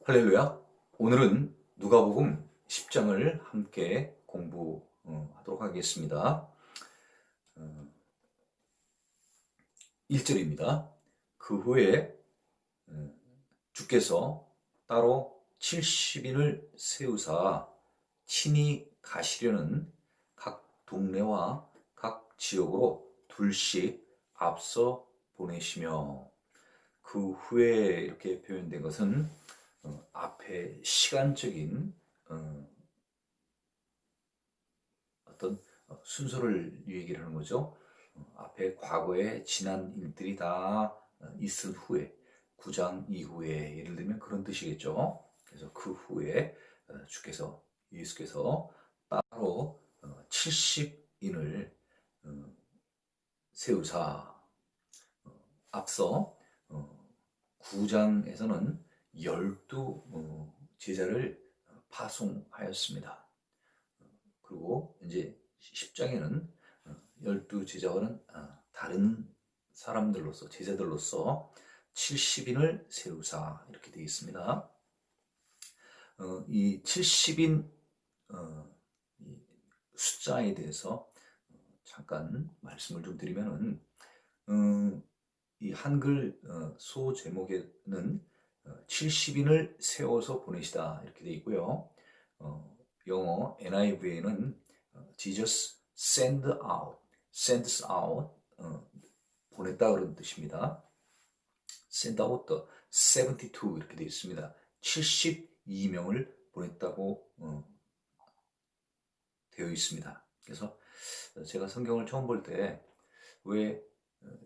할렐루야. 오늘은 누가복음 10장을 함께 공부하도록 하겠습니다. 1절입니다. 그 후에 주께서 따로 70인을 세우사 친히 가시려는 각 동네와 각 지역으로 둘씩 앞서 보내시며, 그 후에 이렇게 표현된 것은 앞에 시간적인 어떤 순서를 얘기를 하는 거죠. 앞에 과거에 지난 일들이 다 있은 후에, 9장 이후에, 예를 들면 그런 뜻이겠죠. 그래서 그 후에 예수께서 따로 70인을 세우사, 앞서 9장에서는 12 제자를 파송하였습니다. 그리고 이제 10장에는 12 제자와는 다른 사람들로서, 제자들로서 70인을 세우사, 이렇게 되어 있습니다. 이 70인 숫자에 대해서 잠깐 말씀을 좀 드리면은, 이 한글 소 제목에는 70인을 세워서 보내시다, 이렇게 되어 있고요. 영어 NIV에는 Jesus sends out, 보냈다 그런 뜻입니다. send out the 72, 이렇게 되어 있습니다. 72명을 보냈다고 되어 있습니다. 그래서 제가 성경을 처음 볼 때 왜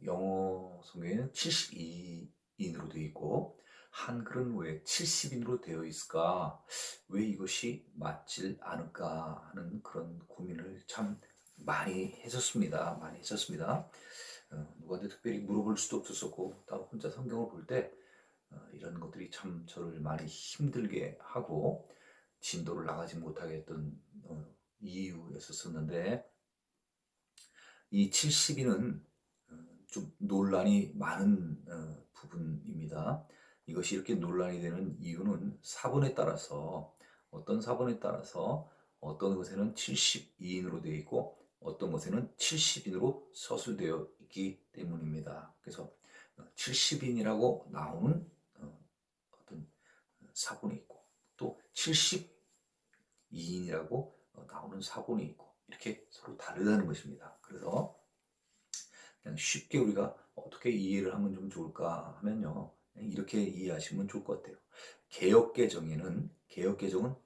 영어 성경에는 72인으로 되어 있고 한글은 왜 70인으로 되어 있을까? 왜 이것이 맞질 않을까 하는 그런 고민을 참 많이 했었습니다. 누구한테 특별히 물어볼 수도 없었고, 나 혼자 성경을 볼 때 이런 것들이 참 저를 많이 힘들게 하고 진도를 나가지 못하게 했던 이유였었는데, 이 70인은 좀 논란이 많은 부분입니다. 이것이 이렇게 논란이 되는 이유는 사본에 따라서, 어떤 것에는 72인으로 되어 있고 어떤 것에는 70인으로 서술되어 있기 때문입니다. 그래서 70인이라고 나오는 어떤 사본이 있고, 또 72인이라고 나오는 사본이 있고, 이렇게 서로 다르다는 것입니다. 그래서 그냥 쉽게 우리가 어떻게 이해를 하면 좀 좋을까 하면요, 이렇게 이해하시면 좋을 것 같아요. 개역개정은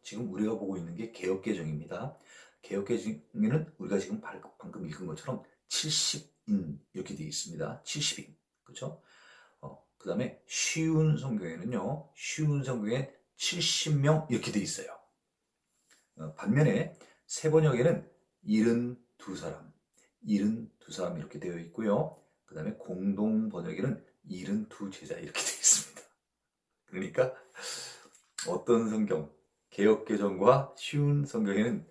지금 우리가 보고 있는 게 개역개정입니다. 개역개정에는 우리가 지금 방금 읽은 것처럼 70인 이렇게 되어 있습니다. 70인, 그렇죠? 그 다음에 쉬운 성경에는 70명 이렇게 되어 있어요. 반면에 세번역에는 72사람, 72사람 이렇게 되어 있고요. 그 다음에 공동 번역에는 72 제자 이렇게 되어 있습니다. 그러니까 어떤 성경, 개역개정과 쉬운 성경에는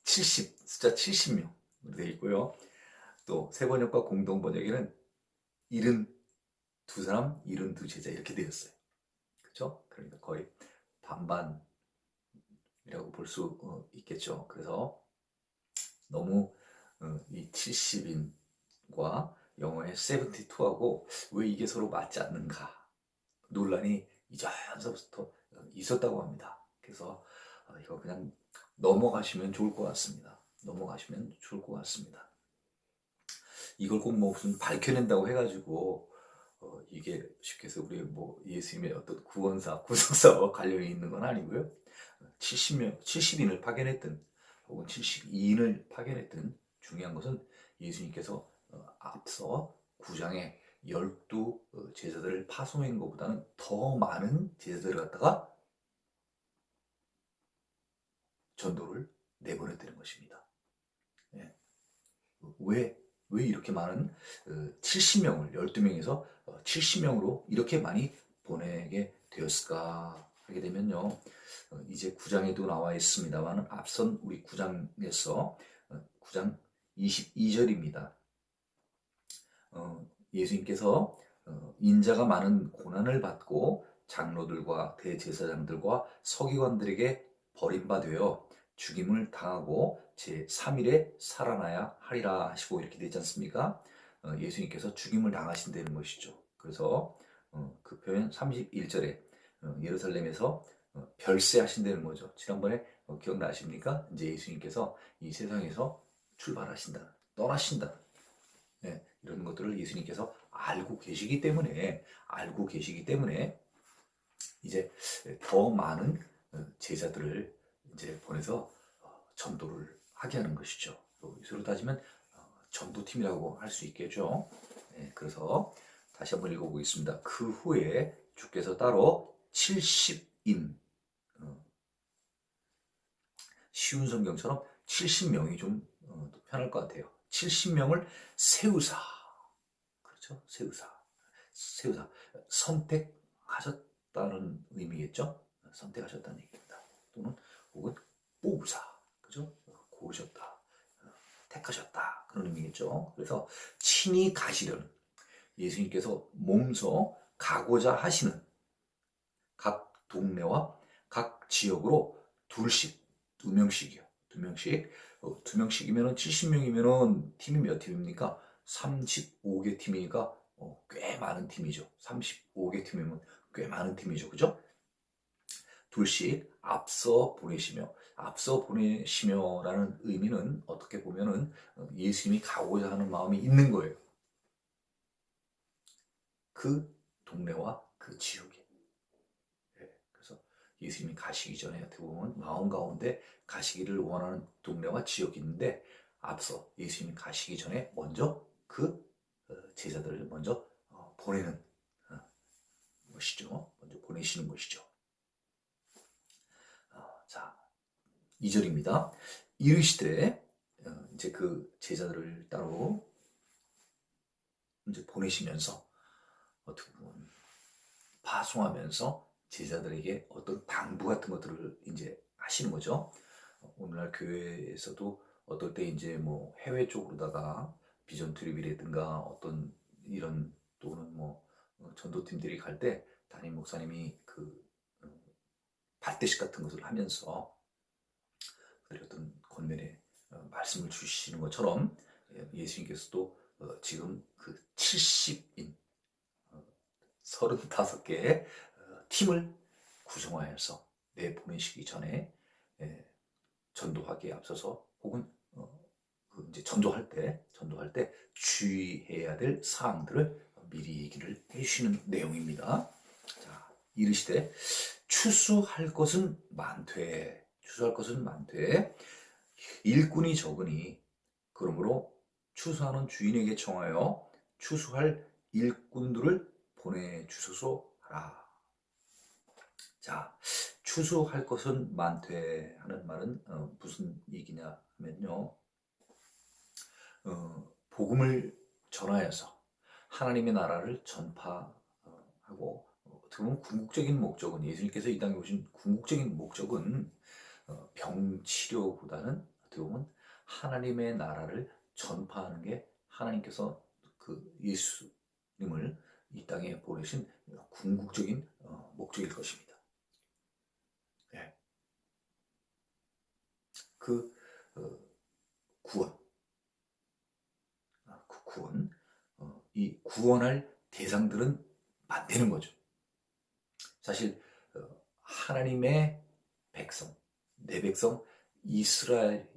숫자 70명 되어 있고요. 또 세번역과 공동 번역에는 72사람, 72 제자 이렇게 되어 있어요. 그렇죠? 그러니까 거의 반반이라고 볼 수 있겠죠. 그래서 너무 이 70인과 영어의 72하고 왜 이게 서로 맞지 않는가 논란이 이전서부터 있었다고 합니다. 그래서 이거 그냥 넘어가시면 좋을 것 같습니다. 이걸 꼭 뭐 무슨 밝혀낸다고 해가지고 이게 쉽게 해서 우리 뭐 예수님의 어떤 구속사와 관련이 있는 건 아니고요. 70인을 파견했든 혹은 72인을 파견했든 중요한 것은 예수님께서 앞서 9장에 12 제자들을 파송한 것보다는 더 많은 제자들을 갖다가 전도를 내보냈다는 것입니다. 예. 왜 이렇게 많은 70명을 12명에서 70명으로 이렇게 많이 보내게 되었을까 하게 되면요, 이제 9장에도 나와 있습니다만 앞선 우리 9장에서 9장 22절입니다. 예수님께서 인자가 많은 고난을 받고 장로들과 대제사장들과 서기관들에게 버림받아 죽임을 당하고 제3일에 살아나야 하리라 하시고 이렇게 되지 않습니까? 예수님께서 죽임을 당하신다는 것이죠. 그래서 그 표현 31절에 예루살렘에서 별세하신다는 거죠. 지난번에 기억나십니까? 이제 예수님께서 이 세상에서 출발하신다, 떠나신다. 네, 이런 것들을 예수님께서 알고 계시기 때문에 이제 더 많은 제자들을 이제 보내서 전도를 하게 하는 것이죠. 이수로 따지면 전도팀이라고 할 수 있겠죠. 네, 그래서 다시 한번 읽어보겠습니다. 그 후에 주께서 따로 70인, 쉬운 성경처럼 70명이 좀 편할 것 같아요. 70명을 세우사, 그렇죠? 세우사 선택하셨다는 의미겠죠? 선택하셨다는 얘기입니다. 또는 혹은 뽑으사, 그죠? 고르셨다, 택하셨다, 그런 의미겠죠. 그래서 친히 가시려는, 예수님께서 몸소 가고자 하시는 각 동네와 각 지역으로 둘씩, 두 명씩이요. 두 명씩이면 70명이면 팀이 몇 팀입니까? 35개 팀이니까 꽤 많은 팀이죠. 35개 팀이면 꽤 많은 팀이죠. 그죠? 둘씩 앞서 보내시며라는 의미는 어떻게 보면은 예수님이 가고자 하는 마음이 있는 거예요. 그 동네와 그 지역에. 그래서 예수님이 가시기 전에 어떻게 보면 마음 가운데 가시기를 원하는 동네와 지역이 있는데, 앞서 예수님이 가시기 전에 먼저 그 제자들을 먼저 보내는 것이죠. 먼저 보내시는 것이죠. 자, 2절입니다. 이르시되, 이제 그 제자들을 따로 이제 보내시면서 어떻게 보면 파송하면서 제자들에게 어떤 당부 같은 것들을 이제 하시는 거죠. 오늘날 교회에서도 어떨 때 이제 뭐 해외 쪽으로다가 비전 트립이라든가 어떤 이런, 또는 뭐 전도팀들이 갈 때 담임 목사님이 그 발대식 같은 것을 하면서 그들의 어떤 권면에 말씀을 주시는 것처럼, 예수님께서도 지금 그 70인 35개의 팀을 구성하여서 내보내시기 전에 전도하기에 앞서서, 혹은 이제 전도할 때 주의해야 될 사항들을 미리 얘기를 해주시는 내용입니다. 자, 이르시되 추수할 것은 많되 일꾼이 적으니 그러므로 추수하는 주인에게 청하여 추수할 일꾼들을 보내주소서 하라. 자, 추수할 것은 많되 하는 말은 무슨 얘기냐 하면요, 복음을 전하여서 하나님의 나라를 전파하고, 어떻게 보면 궁극적인 목적은, 예수님께서 이 땅에 오신 궁극적인 목적은 병 치료보다는 어떻게 보면 하나님의 나라를 전파하는 게 하나님께서 그 예수님을 이 땅에 보내신 궁극적인 목적일 것입니다. 네. 그 구원, 이 구원할 대상들은 많다는 거죠. 사실 하나님의 백성, 내 백성 이스라엘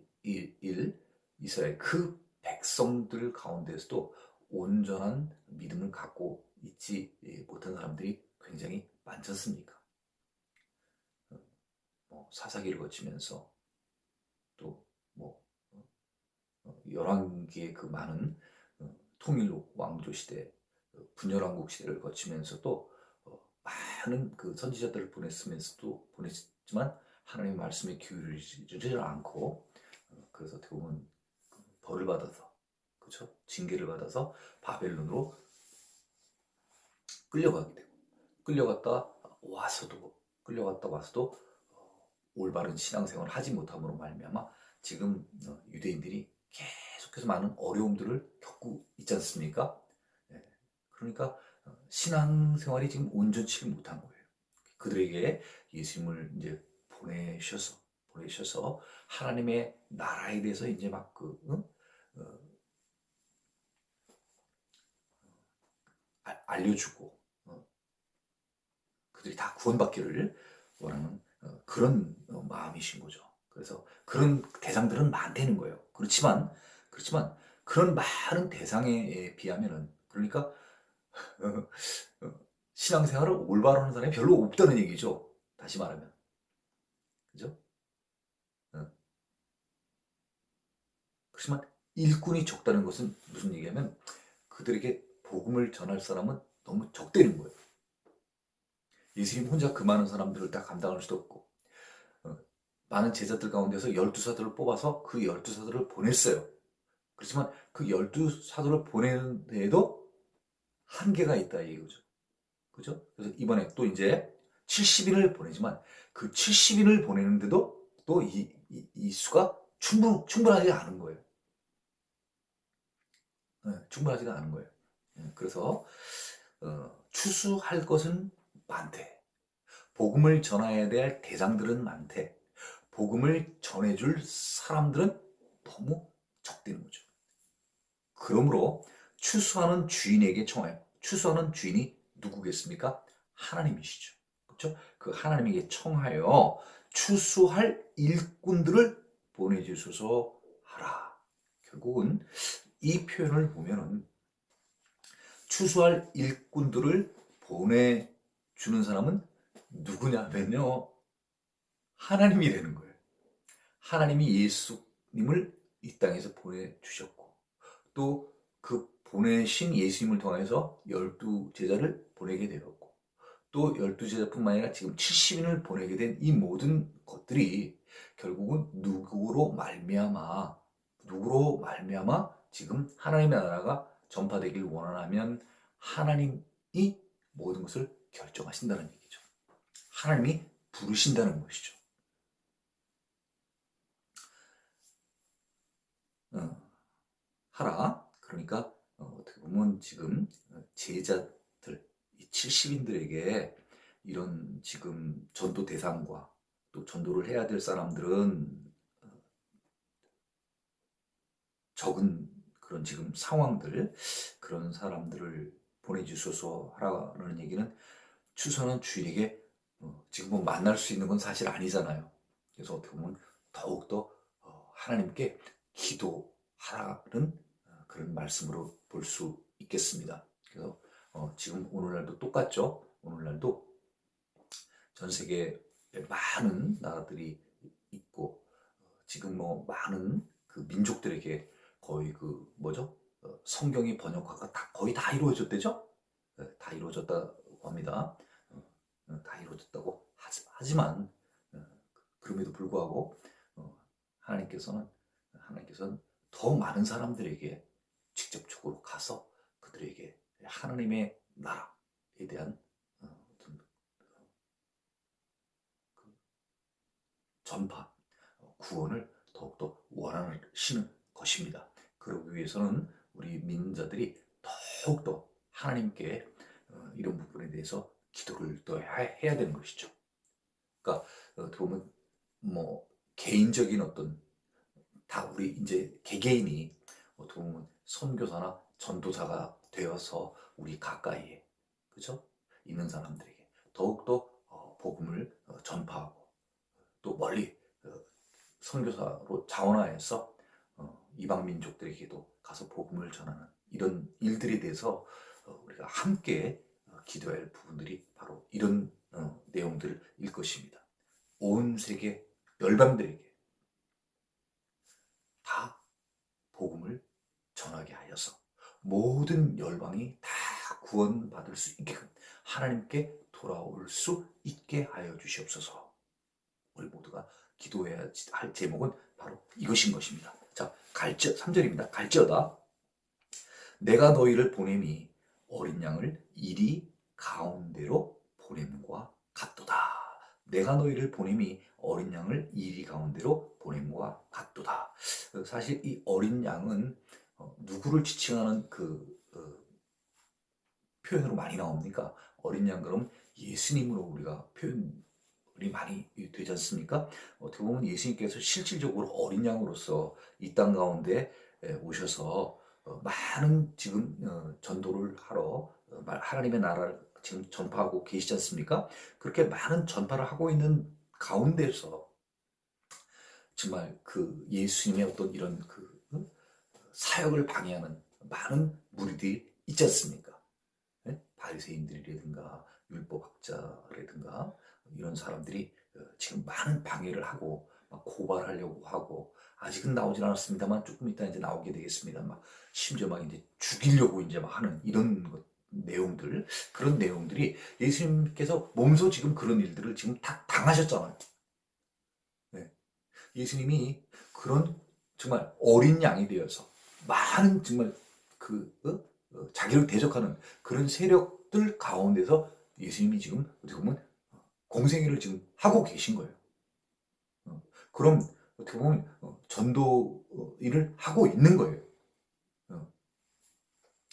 그 백성들 가운데서도 온전한 믿음을 갖고 있지 못한 사람들이 굉장히 많지 않습니까? 사사기를 거치면서 또 뭐 열왕기의 그 많은 통일 왕조 시대, 분열왕국 시대를 거치면서도 많은 그 선지자들을 보냈지만 하나님의 말씀에 기울이지 않고, 그래서 어떻게 보면 벌을 받아서, 그렇죠? 징계를 받아서 바벨론으로 끌려가게 되고, 끌려갔다 와서도 올바른 신앙생활을 하지 못함으로 말미암아 지금 유대인들이 계속해서 많은 어려움들을 겪고 있지 않습니까? 그러니까 신앙생활이 지금 온전치 못한 거예요. 그들에게 예수님을 이제 보내셔서 하나님의 나라에 대해서 이제 막 알려주고 그들이 다 구원받기를 원하는 그런 마음이신 거죠. 그래서 그런 대상들은 많다는 거예요. 그렇지만 그런 많은 대상에 비하면은 그러니까 신앙생활을 올바로 하는 사람이 별로 없다는 얘기죠. 다시 말하면. 그죠? 어. 그렇지만 일꾼이 적다는 것은 무슨 얘기냐면 그들에게 복음을 전할 사람은 너무 적다는 거예요. 예수님 혼자 그 많은 사람들을 다 감당할 수도 없고 많은 제자들 가운데서 12사도를 뽑아서 그 12사도를 보냈어요. 그렇지만 그 12사도를 보내는 데에도 한계가 있다 이거죠. 그죠? 그래서 이번에 또 이제 70인을 보내지만 그 70인을 보내는데도 또 이 수가 충분하지 않은 거예요. 네, 충분하지가 않은 거예요. 그래서 추수할 것은 많대. 복음을 전해야 될 대상들은 많대. 복음을 전해줄 사람들은 너무 적다는 거죠. 그러므로 추수하는 주인에게 청하여. 추수하는 주인이 누구겠습니까? 하나님이시죠. 그렇죠? 그 하나님에게 청하여 추수할 일꾼들을 보내주소서 하라. 결국은 이 표현을 보면은 추수할 일꾼들을 보내주는 사람은 누구냐면요. 하나님이 되는 거예요. 하나님이 예수님을 이 땅에서 보내주셨고 또 그 보내신 예수님을 통해서 12제자를 보내게 되었고 또 12제자뿐만 아니라 지금 70인을 보내게 된 이 모든 것들이 결국은 누구로 말미암아 지금 하나님의 나라가 전파되길 원하면 하나님이 모든 것을 결정하신다는 얘기죠. 하나님이 부르신다는 것이죠. 하라. 그러니까 어떻게 보면 지금 제자들, 이 70인들에게 이런 지금 전도 대상과 또 전도를 해야 될 사람들은 적은 그런 지금 상황들, 그런 사람들을 보내주소서 하라는 얘기는 추선한 주인에게 지금 뭐 만날 수 있는 건 사실 아니잖아요. 그래서 어떻게 보면 더욱더 하나님께 기도하라는 그런 말씀으로 볼 수 있겠습니다. 그래서 지금 오늘날도 똑같죠. 오늘날도 전 세계에 많은 나라들이 있고 지금 뭐 많은 그 민족들에게 거의 그 뭐죠? 성경이 번역화가 거의 다 이루어졌대죠? 네, 다 이루어졌다고 합니다. 다 이루어졌다고 하지만 그럼에도 불구하고 하나님께서는 더 많은 사람들에게 직접적으로 가서 그들에게 하나님의 나라에 대한 어떤 전파, 구원을 더욱더 원하시는 것입니다. 그러기 위해서는 우리 민자들이 더욱더 하나님께 이런 부분에 대해서 기도를 또 해야 되는 것이죠. 그러니까 어떻게 보면 뭐 개인적인 어떤 다 우리 이제 개개인이 어떻게 보면 선교사나 전도사가 되어서 우리 가까이에 그죠? 있는 사람들에게 더욱더 복음을 전파하고 또 멀리 선교사로 자원하여서 이방 민족들에게도 가서 복음을 전하는 이런 일들에 대해서 우리가 함께 기도해야 할 부분들이 바로 이런 내용들일 것입니다. 온 세계 열방들에게 다 복음을 전하게 하여서 모든 열방이 다 구원받을 수 있게끔 하나님께 돌아올 수 있게 하여 주시옵소서. 우리 모두가 기도해야 할 제목은 바로 이것인 것입니다. 자, 3절입니다. 갈지어다 내가 너희를 보냄이 어린 양을 이리 가운데로 보냄과 같도다. 내가 너희를 보냄이 어린 양을 이리 가운데로 보냄과 같도다. 사실 이 어린 양은 누구를 지칭하는 그 표현으로 많이 나옵니까? 어린 양 그럼 예수님으로 우리가 표현이 많이 되지 않습니까? 어떻게 보면 예수님께서 실질적으로 어린 양으로서 이 땅 가운데 오셔서 많은 지금 전도를 하러 하나님의 나라를 지금 전파하고 계시지 않습니까? 그렇게 많은 전파를 하고 있는 가운데서 정말 그 예수님의 어떤 이런 그 사역을 방해하는 많은 무리들이 있지 않습니까? 네? 바리새인들이라든가 율법학자라든가 이런 사람들이 지금 많은 방해를 하고 막 고발하려고 하고 아직은 나오진 않았습니다만 조금 이따 이제 나오게 되겠습니다. 막 심지어 막 이제 죽이려고 이제 막 하는 이런 내용들 그런 내용들이 예수님께서 몸소 지금 그런 일들을 지금 다 당하셨잖아요. 네. 예수님이 그런 정말 어린 양이 되어서 많은 정말 그 자기를 대적하는 그런 세력들 가운데서 예수님이 지금 어떻게 보면 공생애를 지금 하고 계신 거예요. 그럼 어떻게 보면 전도 일을 하고 있는 거예요.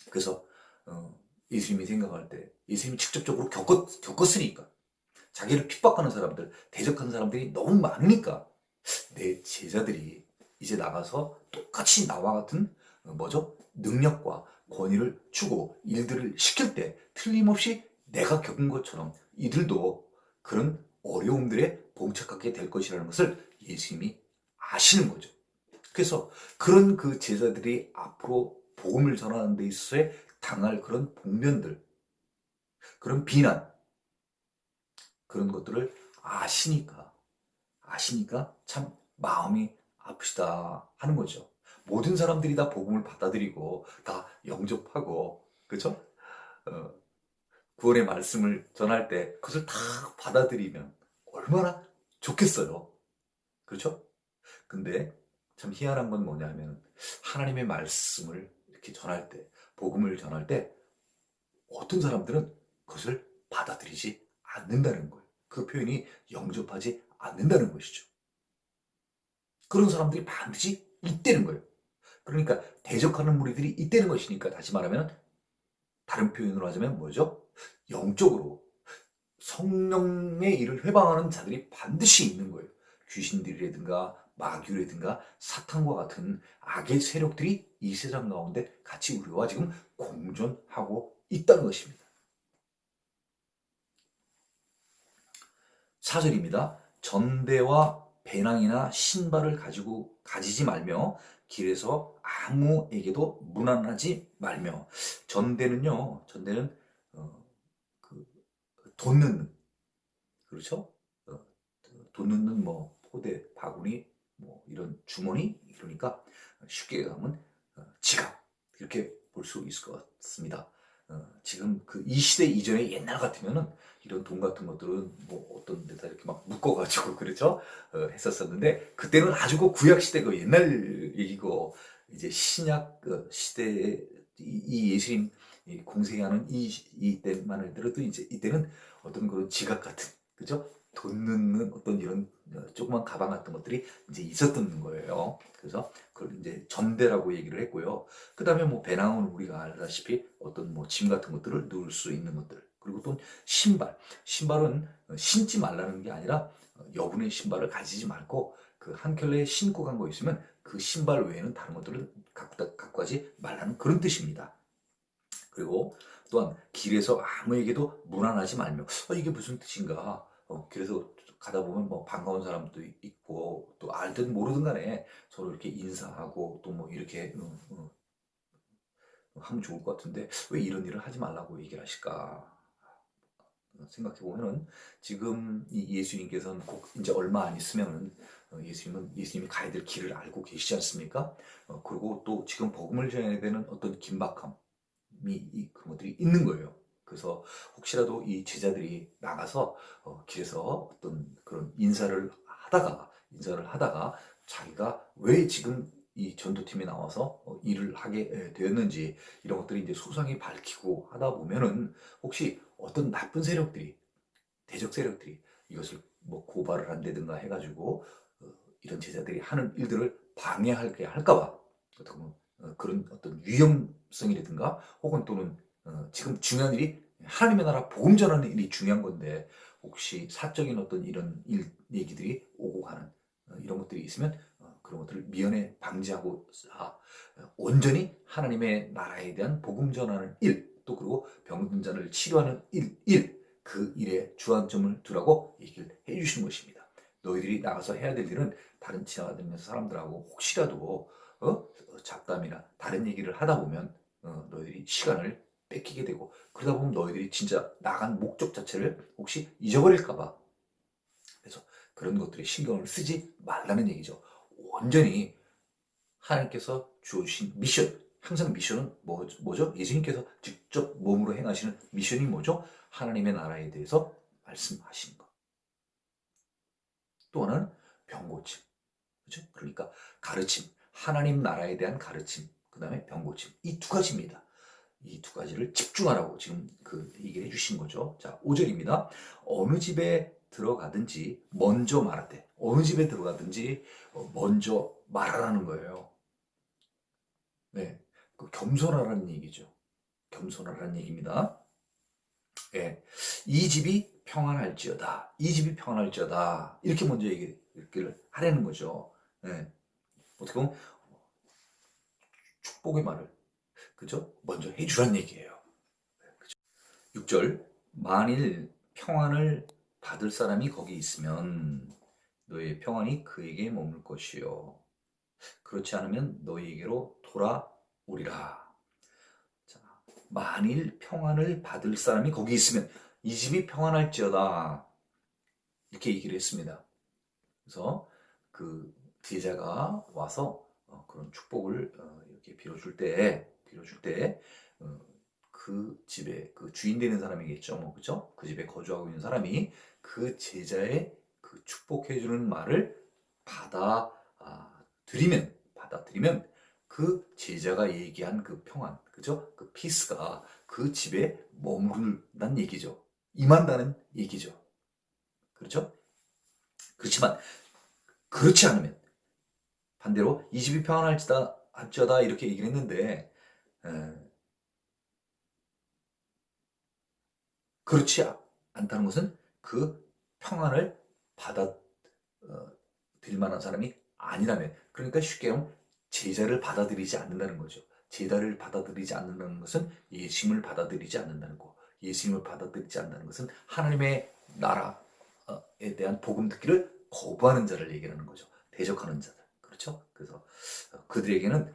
그래서 예수님이 생각할 때 예수님이 직접적으로 겪었으니까 자기를 핍박하는 사람들, 대적하는 사람들이 너무 많으니까 내 제자들이 이제 나가서 똑같이 나와 같은 뭐죠? 능력과 권위를 주고 일들을 시킬 때 틀림없이 내가 겪은 것처럼 이들도 그런 어려움들에 봉착하게 될 것이라는 것을 예수님이 아시는 거죠. 그래서 그런 그 제자들이 앞으로 복음을 전하는 데 있어서 당할 그런 복면들, 그런 비난, 그런 것들을 아시니까 참 마음이 아프시다 하는 거죠. 모든 사람들이 다 복음을 받아들이고 다 영접하고 그렇죠? 어, 구원의 말씀을 전할 때 그것을 다 받아들이면 얼마나 좋겠어요. 그렇죠? 근데 참 희한한 건 뭐냐면 하나님의 말씀을 이렇게 전할 때 복음을 전할 때 어떤 사람들은 그것을 받아들이지 않는다는 거예요. 그 표현이 영접하지 않는다는 것이죠. 그런 사람들이 반드시 있다는 거예요. 그러니까 대적하는 무리들이 있다는 것이니까 다시 말하면 다른 표현으로 하자면 뭐죠? 영적으로 성령의 일을 회방하는 자들이 반드시 있는 거예요. 귀신들이라든가 마귀라든가 사탄과 같은 악의 세력들이 이 세상 가운데 같이 우리와 지금 공존하고 있다는 것입니다. 4절입니다. 전대와 배낭이나 신발을 가지지 말며 길에서 아무에게도 무난하지 말며. 전대는 돈 넣는, 그렇죠? 돈 넣는 뭐 포대, 바구니, 뭐 이런 주머니, 그러니까 쉽게 가면 지갑, 이렇게 볼 수 있을 것 같습니다. 지금 그 이 시대 이전에 옛날 같으면은 이런 돈 같은 것들은 뭐 어떤 데다 이렇게 막 묶어가지고 그렇죠? 했었었는데 그때는 아주 그 구약 시대 그 옛날 얘기고 이제 신약 시대에 이 예수님 공생하는 이때만을 들어도 이제 이때는 어떤 그런 지갑 같은 그죠? 돈 넣는 어떤 이런 조그만 가방 같은 것들이 이제 있었던 거예요. 그래서 그걸 이제 전대라고 얘기를 했고요. 그 다음에 뭐 배낭은 우리가 알다시피 어떤 뭐 짐 같은 것들을 넣을 수 있는 것들. 그리고 또 신발. 신발은 신지 말라는 게 아니라 여분의 신발을 가지지 말고 그 한 켤레 신고 간 거 있으면 그 신발 외에는 다른 것들을 갖고 가지 말라는 그런 뜻입니다. 그리고 또한 길에서 아무에게도 무난하지 말며 이게 무슨 뜻인가 길에서 가다 보면 뭐 반가운 사람도 있고 또 알든 모르든 간에 서로 이렇게 인사하고 또 뭐 이렇게 하면 좋을 것 같은데 왜 이런 일을 하지 말라고 얘기를 하실까 생각해 보면은 지금 이 예수님께서는 곧 이제 얼마 안 있으면은 예수님이 가야 될 길을 알고 계시지 않습니까? 그리고 또 지금 복음을 전해야 되는 어떤 긴박함 그런 것들이 있는 거예요. 그래서 혹시라도 이 제자들이 나가서 길에서 어떤 그런 인사를 하다가 자기가 왜 지금 이 전도팀에 나와서 일을 하게 되었는지 이런 것들이 이제 소상히 밝히고 하다 보면은 혹시 어떤 나쁜 세력들이 대적 세력들이 이것을 뭐 고발을 한다든가 해가지고 이런 제자들이 하는 일들을 방해하게 할까봐 어떻게 보면 그런 어떤 위험성이라든가 혹은 또는 지금 중요한 일이 하나님의 나라 복음 전하는 일이 중요한 건데 혹시 사적인 어떤 이런 얘기들이 오고 가는 이런 것들이 있으면 그런 것들을 미연에 방지하고 온전히 하나님의 나라에 대한 복음 전하는 일, 또 그리고 병든 자를 치료하는 그 일에 주안점을 두라고 얘기를 해주시는 것입니다. 너희들이 나가서 해야 될 일은 다른 지나가는 사람들하고 혹시라도 잡담이나 다른 얘기를 하다 보면 너희들이 시간을 뺏기게 되고, 그러다 보면 너희들이 진짜 나간 목적 자체를 혹시 잊어버릴까봐, 그래서 그런 것들에 신경을 쓰지 말라는 얘기죠. 온전히 하나님께서 주신 미션, 항상 미션은 뭐죠? 예수님께서 직접 몸으로 행하시는 미션이 뭐죠? 하나님의 나라에 대해서 말씀하시는 것. 또 하나는 병고침. 그렇죠? 그러니까 가르침, 하나님 나라에 대한 가르침, 그 다음에 병고침. 이 두 가지입니다. 이 두 가지를 집중하라고 지금 그 얘기를 해주신 거죠. 자, 5절입니다. 어느 집에 들어가든지 먼저 말하되, 어느 집에 들어가든지 먼저 말하라는 거예요. 네, 그 겸손하라는 얘기죠. 겸손하라는 얘기입니다. 예, 이 집이 평안할지어다. 이 집이 평안할지어다. 이렇게 먼저 얘기를 하라는 거죠. 예, 어떻게 보면 축복의 말을, 그죠? 먼저 해주란 얘기예요. 그죠? 6절, 만일 평안을 받을 사람이 거기 있으면 너의 평안이 그에게 머물 것이요. 그렇지 않으면 너희에게로 돌아오리라. 자, 만일 평안을 받을 사람이 거기 있으면 이 집이 평안할지어다. 이렇게 얘기를 했습니다. 그래서 그 제자가 와서 그런 축복을 이렇게 빌어줄 때, 그 집에 그 주인 되는 사람이겠죠, 뭐 그죠? 그 집에 거주하고 있는 사람이 그 제자의 그 축복해주는 말을 받아들이면 그 제자가 얘기한 그 평안, 그죠? 그 피스가 그 집에 머무른다는 얘기죠. 임한다는 얘기죠. 그렇죠? 그렇지만 그렇지 않으면 반대로 이 집이 평안할지어다 이렇게 얘기를 했는데 그렇지 않다는 것은 그 평안을 받아 들일 만한 사람이 아니라면, 그러니까 쉽게 하면 제자를 받아들이지 않는다는 거죠. 제자를 받아들이지 않는다는 것은 예수님을 받아들이지 않는다는 거. 예수님을 받아들이지 않는다는 것은 하나님의 나라에 대한 복음 듣기를 거부하는 자를 얘기하는 거죠. 대적하는 자들. 그렇죠? 그래서 그들에게는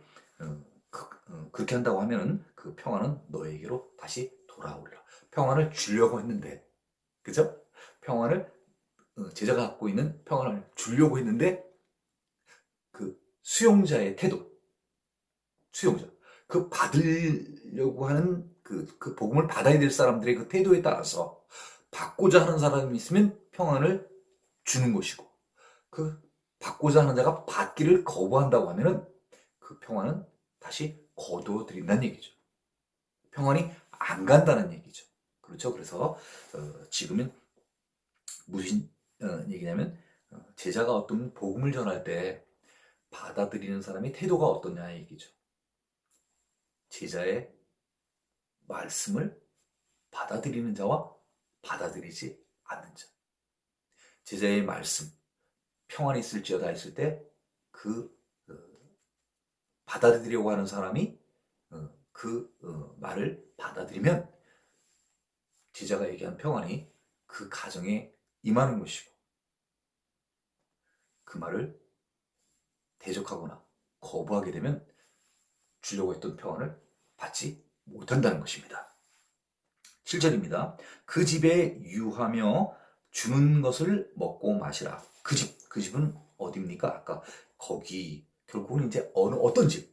그렇게 한다고 하면은 그 평안은 너에게로 다시 돌아오리라. 평안을 주려고 했는데, 그죠? 평안을 제자가 갖고 있는 평안을 주려고 했는데 그 수용자의 태도, 수용자, 그 받으려고 하는 그 복음을 받아야 될 사람들의 그 태도에 따라서 받고자 하는 사람이 있으면 평안을 주는 것이고, 그 받고자 하는 자가 받기를 거부한다고 하면은 그 평안은 다시 거두어 드린다는 얘기죠. 평안이 안 간다는 얘기죠. 그렇죠? 그래서 지금은 무슨 얘기냐면 제자가 어떤 복음을 전할 때 받아들이는 사람의 태도가 어떠냐 얘기죠. 제자의 말씀을 받아들이는 자와 받아들이지 않는 자. 제자의 말씀, 평안이 있을지어다 했을 때 그 받아들이려고 하는 사람이 말을 받아들이면 제자가 얘기한 평안이 그 가정에 임하는 것이고, 그 말을 대적하거나 거부하게 되면 주려고 했던 평안을 받지 못한다는 것입니다. 7절입니다. 그 집에 유하며 주는 것을 먹고 마시라. 그 집은 어디입니까? 아까 거기, 결국은 이제 어떤 집,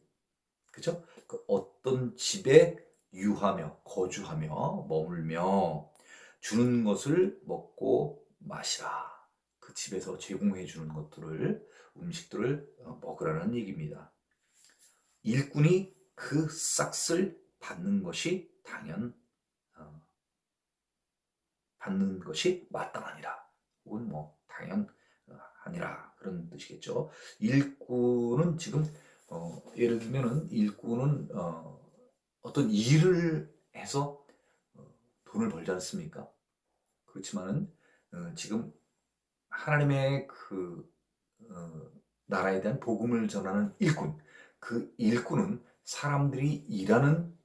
그죠? 그 어떤 집에 유하며, 거주하며, 머물며, 주는 것을 먹고 마시라. 그 집에서 제공해 주는 것들을, 음식들을 먹으라는 얘기입니다. 일꾼이 그 싹을 받는 것이 받는 것이 마땅하니라. 혹은 뭐 당연하니라 그런 뜻이겠죠. 일꾼은 지금 예를 들면은 일꾼은 어떤 일을 해서 돈을 벌지 않습니까? 그렇지만은 지금 하나님의 나라에 대한 복음을 전하는 일꾼, 그 일꾼은 사람들이 일하는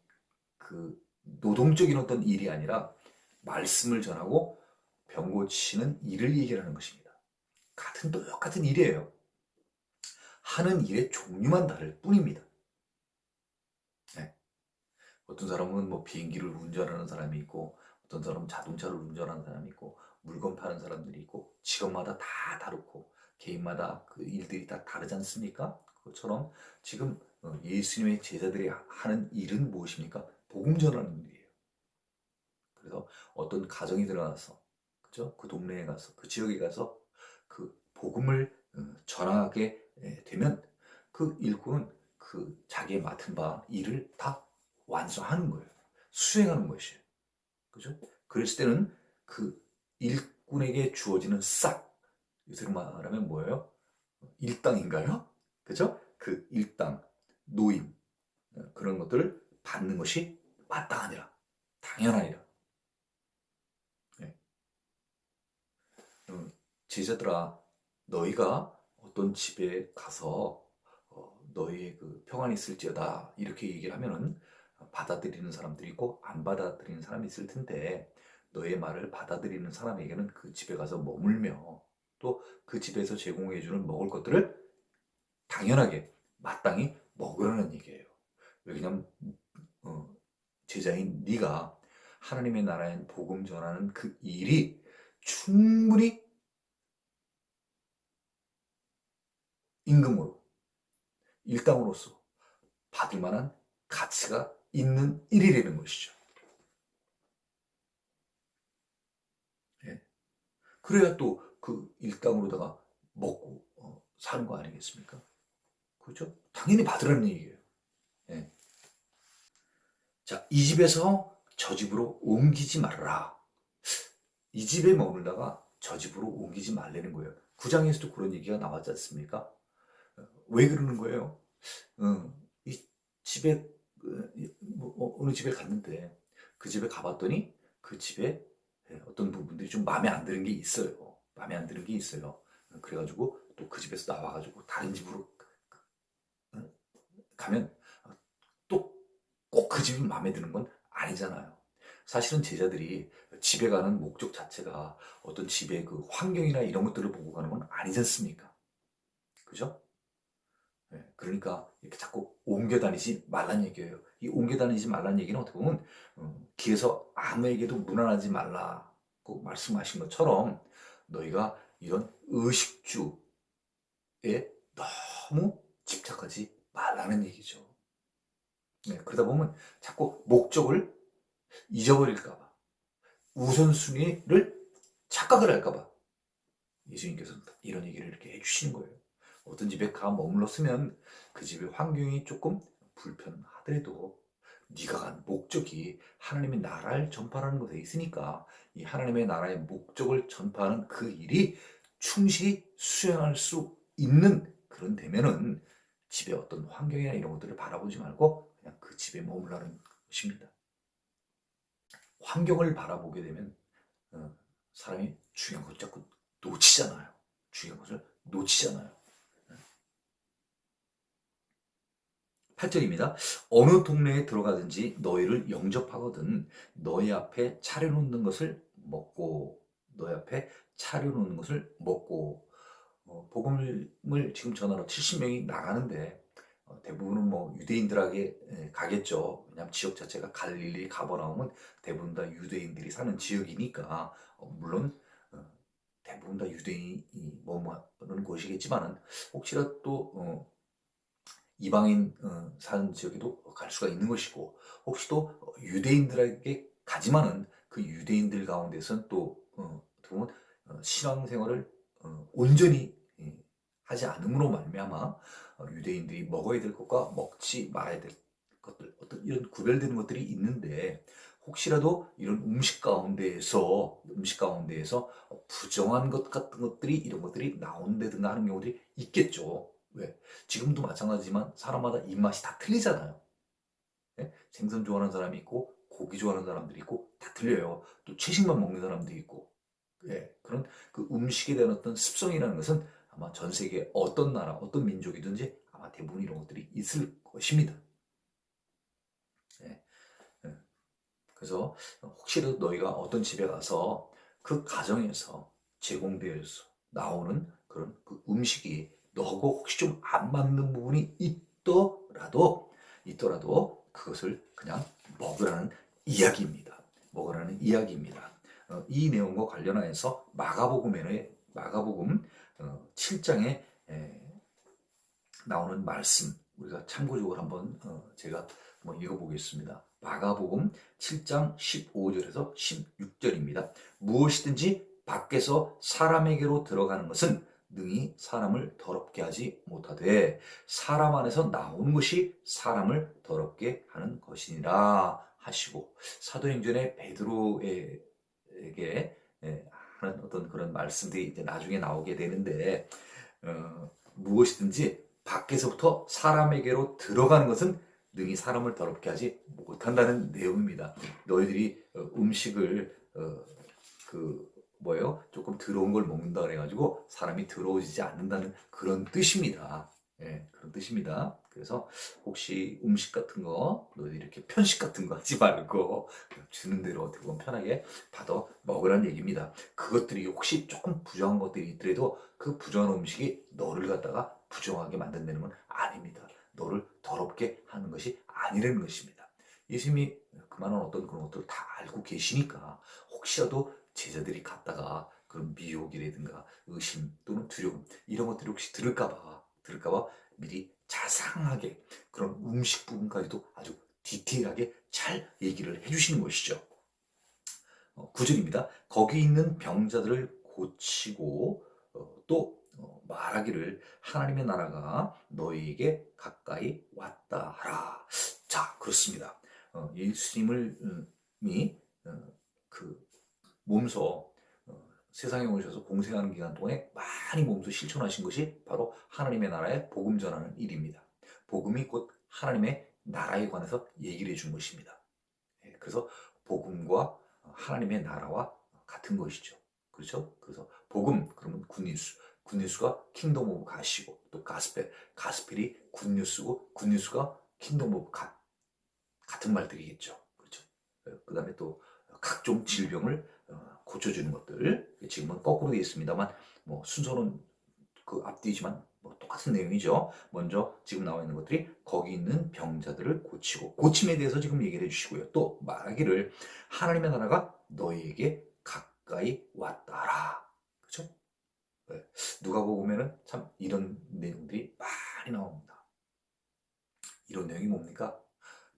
그 노동적인 어떤 일이 아니라 말씀을 전하고 병 고치는 일을 얘기하는 것입니다. 똑같은 일이에요. 하는 일의 종류만 다를 뿐입니다. 네. 어떤 사람은 뭐 비행기를 운전하는 사람이 있고, 어떤 사람은 자동차를 운전하는 사람이 있고, 물건 파는 사람들이 있고, 직업마다 다 다르고, 개인마다 그 일들이 다 다르지 않습니까? 그것처럼 지금 예수님의 제자들이 하는 일은 무엇입니까? 복음 전하는 일이에요. 그래서 어떤 가정이 들어가서, 그죠? 그 동네에 가서, 그 지역에 가서 그 복음을 전하게 되면 그 일꾼은 그 자기의 맡은 바 일을 다 완수하는 거예요. 수행하는 것이에요. 그죠? 그랬을 때는 그 일꾼에게 주어지는 싹, 요새로 말하면 뭐예요? 일당인가요? 그죠? 그 일당, 노임, 그런 것들을 받는 것이 마땅하니라. 당연하니라. 네. 제자들아, 너희가 어떤 집에 가서 너희의 그 평안이 있을지어다 이렇게 얘기를 하면은 받아들이는 사람들이 있고 안 받아들이는 사람이 있을 텐데, 너의 말을 받아들이는 사람에게는 그 집에 가서 머물며 또 그 집에서 제공해주는 먹을 것들을 당연하게 마땅히 먹으라는 얘기예요. 왜냐면 제자인 네가 하나님의 나라의 복음 전하는 그 일이 충분히 임금으로, 일당으로서 받을 만한 가치가 있는 일이라는 것이죠. 예. 그래야 또 그 일당으로다가 먹고 사는 거 아니겠습니까? 그렇죠? 당연히 받으라는 얘기예요. 예. 자, 이 집에서 저 집으로 옮기지 말라. 이 집에 머물다가 저 집으로 옮기지 말라는 거예요. 9장에서도 그런 얘기가 나왔지 않습니까? 왜 그러는 거예요? 이 집에 어느 집에 갔는데 그 집에 가봤더니 그 집에 어떤 부분들이 좀 마음에 안 드는 게 있어요. 마음에 안 드는 게 있어요. 그래가지고 또 그 집에서 나와가지고 다른 집으로 가면 또 꼭 그 집이 마음에 드는 건 아니잖아요. 사실은 제자들이 집에 가는 목적 자체가 어떤 집의 그 환경이나 이런 것들을 보고 가는 건 아니지 않습니까? 그죠? 네, 그러니까 이렇게 자꾸 옮겨 다니지 말란 얘기예요. 이 옮겨 다니지 말란 얘기는 어떻게 보면 길에서 아무에게도 무난하지 말라고 말씀하신 것처럼 너희가 이런 의식주에 너무 집착하지 말라는 얘기죠. 네, 그러다 보면 자꾸 목적을 잊어버릴까봐, 우선순위를 착각을 할까봐 예수님께서는 이런 얘기를 이렇게 해주시는 거예요. 어떤 집에 가 머물렀으면 그 집의 환경이 조금 불편하더라도 네가 간 목적이 하나님의 나라를 전파하는 것에 있으니까 이 하나님의 나라의 목적을 전파하는 그 일이 충실히 수행할 수 있는 그런 되면은 집의 어떤 환경이나 이런 것들을 바라보지 말고 그냥 그 집에 머물라는 것입니다. 환경을 바라보게 되면 사람이 중요한 것 자꾸 놓치잖아요. 중요한 것을 놓치잖아요. 8절입니다. 어느 동네에 들어가든지 너희를 영접하거든 너희 앞에 차려놓는 것을 먹고, 너희 앞에 차려놓는 것을 먹고. 복음을 지금 전하러 70명이 나가는데 대부분은 뭐 유대인들에게 가겠죠. 왜냐하면 지역 자체가 갈릴리, 가버나움은 대부분 다 유대인들이 사는 지역이니까 물론 대부분 다 유대인이 머무는 곳이겠지만은 혹시라도 또 이방인 사는 지역에도 갈 수가 있는 것이고, 혹시 또 유대인들에게 가지만은 그 유대인들 가운데서는 또 어떻게 보면 신앙생활을 온전히 하지 않음으로 말미암아 유대인들이 먹어야 될 것과 먹지 말아야 될 것들, 어떤 이런 구별되는 것들이 있는데, 혹시라도 이런 음식 가운데에서 부정한 것 같은 것들이, 이런 것들이 나온다든가 하는 경우들이 있겠죠. 왜? 지금도 마찬가지지만 사람마다 입맛이 다 틀리잖아요. 예? 생선 좋아하는 사람이 있고 고기 좋아하는 사람들이 있고 다 틀려요. 또 채식만 먹는 사람들이 있고. 예, 그런 그 음식에 대한 어떤 습성이라는 것은 아마 전 세계 어떤 나라, 어떤 민족이든지 아마 대부분 이런 것들이 있을 것입니다. 예, 예. 그래서 혹시라도 너희가 어떤 집에 가서 그 가정에서 제공되어서 나오는 그런 그 음식이 너하고 혹시 좀 안 맞는 부분이 있더라도 그것을 그냥 먹으라는 이야기입니다. 먹으라는 이야기입니다. 이 내용과 관련하여서 마가복음 7장에 나오는 말씀 우리가 참고적으로 한번 제가 한번 읽어보겠습니다. 마가복음 7장 15절에서 16절입니다. 무엇이든지 밖에서 사람에게로 들어가는 것은 능히 사람을 더럽게 하지 못하되 사람 안에서 나오는 것이 사람을 더럽게 하는 것이니라 하시고 사도행전의 베드로에게 하는 어떤 그런 말씀들이 이제 나중에 나오게 되는데 무엇이든지 밖에서부터 사람에게로 들어가는 것은 능히 사람을 더럽게 하지 못한다는 내용입니다. 너희들이 음식을 조금 더러운 걸 먹는다 그래가지고 사람이 더러워지지 않는다는 그런 뜻입니다. 예, 그런 뜻입니다. 그래서 혹시 음식 같은 거 너희들 이렇게 편식 같은 거 하지 말고 주는 대로 어떻게 보면 편하게 받아 먹으라는 얘기입니다. 그것들이 혹시 조금 부정한 것들이 있더라도 그 부정한 음식이 너를 갖다가 부정하게 만든다는 건 아닙니다. 너를 더럽게 하는 것이 아니라는 것입니다. 예수님이 그만한 어떤 그런 것들을 다 알고 계시니까 혹시라도 제자들이 갔다가 그런 미혹이라든가 의심 또는 두려움 이런 것들이 혹시 들을까봐 미리 자상하게 그런 음식 부분까지도 아주 디테일하게 잘 얘기를 해주시는 것이죠. 9절입니다. 거기 있는 병자들을 고치고 또 말하기를 하나님의 나라가 너희에게 가까이 왔다 하라. 자, 그렇습니다. 예수님이 그 몸소 세상에 오셔서 공생하는 기간 동안에 많이 몸소 실천하신 것이 바로 하나님의 나라의 복음 전하는 일입니다. 복음이 곧 하나님의 나라에 관해서 얘기를 해준 것입니다. 그래서 복음과 하나님의 나라와 같은 것이죠. 그렇죠? 그래서 복음 그러면 굿뉴스, 굿뉴스가 킹덤 오브 갓이고 또 가스펠이 굿뉴스고 굿뉴스가 킹덤 오브 갓 같은 말들이겠죠. 그렇죠? 그다음에 또 각종 질병을 고쳐주는 것들 지금은 거꾸로 되어 있습니다만 뭐 순서는 그 앞뒤지만 뭐 똑같은 내용이죠. 먼저 지금 나와 있는 것들이 거기 있는 병자들을 고치고 고침에 대해서 지금 얘기를 해주시고요. 또 말하기를 하나님의 나라가 너희에게 가까이 왔다라. 그렇죠? 네. 누가복음에는 참 이런 내용들이 많이 나옵니다. 이런 내용이 뭡니까?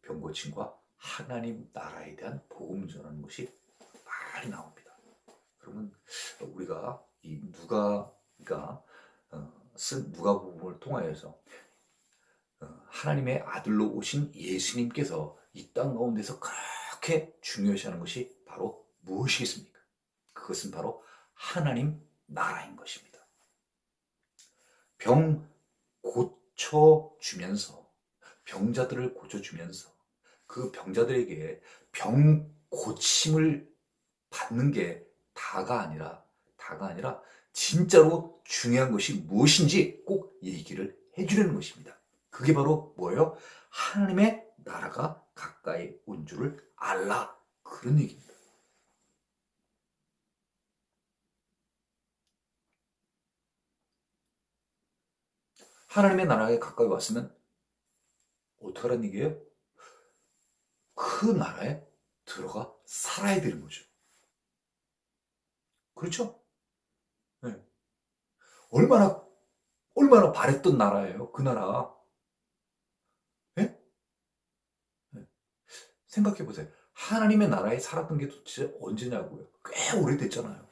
병 고침과 하나님 나라에 대한 복음 전하는 것이 많이 나옵니다. 그러면 우리가 이 누가가 쓴 누가복음을 통하여서 하나님의 아들로 오신 예수님께서 이 땅 가운데서 그렇게 중요시하는 것이 바로 무엇이겠습니까? 그것은 바로 하나님 나라인 것입니다. 병 고쳐주면서 병자들을 고쳐주면서 그 병자들에게 병 고침을 받는 게 다가 아니라 진짜로 중요한 것이 무엇인지 꼭 얘기를 해주려는 것입니다. 그게 바로 뭐예요? 하나님의 나라가 가까이 온 줄을 알라. 그런 얘기입니다. 하나님의 나라에 가까이 왔으면 어떻게 하라는 얘기예요? 그 나라에 들어가 살아야 되는 거죠. 그렇죠? 네. 얼마나 바랬던 나라예요. 그 나라. 네? 네. 생각해 보세요. 하나님의 나라에 살았던 게 도대체 언제냐고요. 꽤 오래됐잖아요.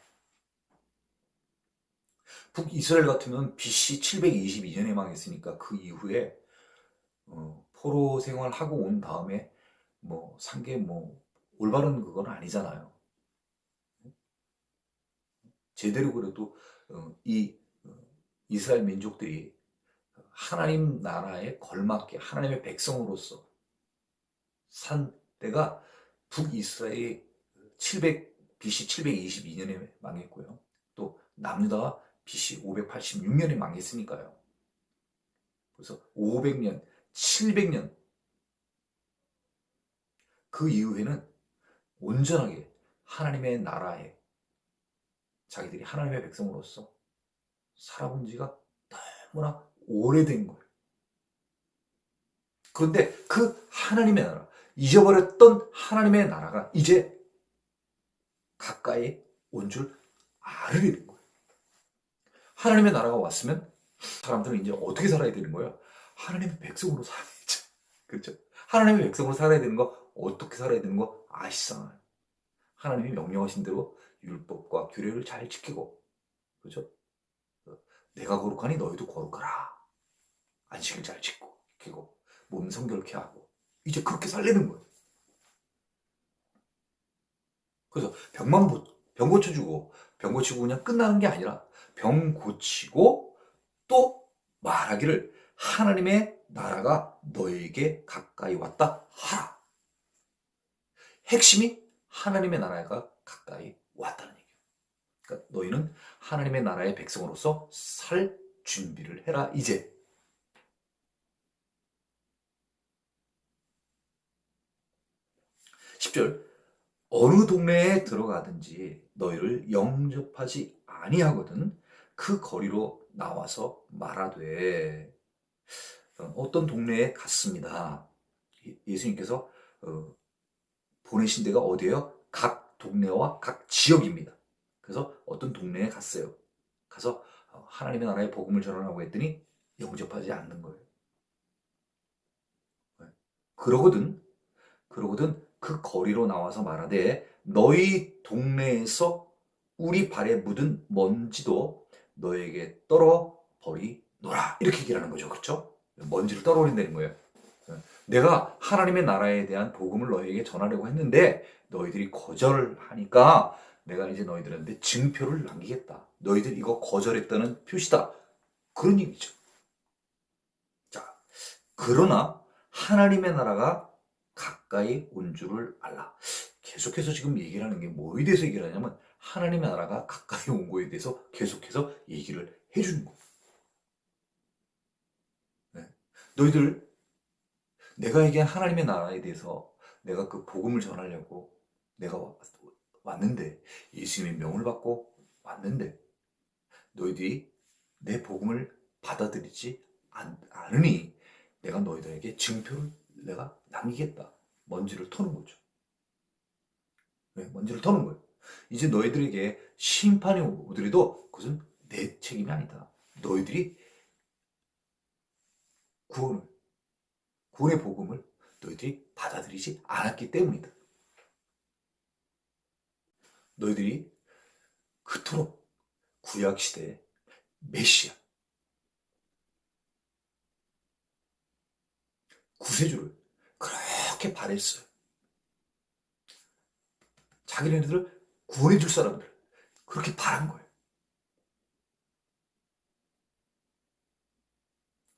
북이스라엘 같으면 BC 722년에 망했으니까 그 이후에 포로 생활하고 온 다음에 뭐 산 게 뭐 올바른 그건 아니잖아요. 제대로 그래도 이 이스라엘 민족들이 하나님 나라에 걸맞게 하나님의 백성으로서 산 때가 북이스라엘이 BC 722년에 망했고요. 또 남유다가 BC 586년에 망했으니까요. 그래서 500년, 700년 그 이후에는 온전하게 하나님의 나라에 자기들이 하나님의 백성으로서 살아본 지가 너무나 오래된 거예요. 그런데 그 하나님의 나라, 잊어버렸던 하나님의 나라가 이제 가까이 온 줄 알게 된 거예요. 하나님의 나라가 왔으면 사람들은 이제 어떻게 살아야 되는 거예요? 하나님의 백성으로 살아야죠. 그렇죠? 하나님의 백성으로 살아야 되는 거, 어떻게 살아야 되는 거 아시잖아요. 하나님이 명령하신 대로 율법과 규례를 잘 지키고, 그렇죠? 내가 거룩하니 너희도 거룩하라. 안식을 잘 지키고, 몸 성결케 하고, 이제 그렇게 살려는 거예요. 그래서 병 고쳐주고, 병 고치고 그냥 끝나는 게 아니라 병 고치고 또 말하기를 하나님의 나라가 너에게 가까이 왔다 하라. 핵심이 하나님의 나라가 가까이 왔다는 얘기예요. 그러니까 너희는 하나님의 나라의 백성으로서 살 준비를 해라 이제. 10절 어느 동네에 들어가든지 너희를 영접하지 아니하거든 그 거리로 나와서 말하되. 어떤 동네에 갔습니다. 예수님께서 보내신 데가 어디예요? 각 동네와 각 지역입니다. 그래서 어떤 동네에 갔어요. 가서 하나님의 나라의 복음을 전하라고 했더니 영접하지 않는 거예요. 그러거든 그 거리로 나와서 말하되 너희 동네에서 우리 발에 묻은 먼지도 너에게 떨어 버리노라. 이렇게 얘기를 하는 거죠. 그렇죠? 먼지를 떨어버린다는 거예요. 내가 하나님의 나라에 대한 복음을 너희에게 전하려고 했는데 너희들이 거절하니까 내가 이제 너희들한테 증표를 남기겠다. 너희들 이거 거절했다는 표시다. 그런 얘기죠. 자, 그러나 하나님의 나라가 가까이 온 줄을 알라. 계속해서 지금 얘기를 하는 게 뭐에 대해서 얘기를 하냐면 하나님의 나라가 가까이 온 거에 대해서 계속해서 얘기를 해주는 거예요. 네. 너희들 내가 얘기한 하나님의 나라에 대해서 내가 그 복음을 전하려고 내가 왔는데 예수님의 명을 받고 왔는데 너희들이 내 복음을 받아들이지 않으니 내가 너희들에게 증표를 내가 남기겠다. 먼지를 터는 거죠. 네, 먼지를 터는 거예요. 이제 너희들에게 심판이 오더라도 그것은 내 책임이 아니다. 너희들이 구원의 복음을 너희들이 받아들이지 않았기 때문이다. 너희들이 그토록 구약시대에 메시아, 구세주를 그렇게 바랬어요. 자기네들을 구원해 줄 사람들 그렇게 바란 거예요.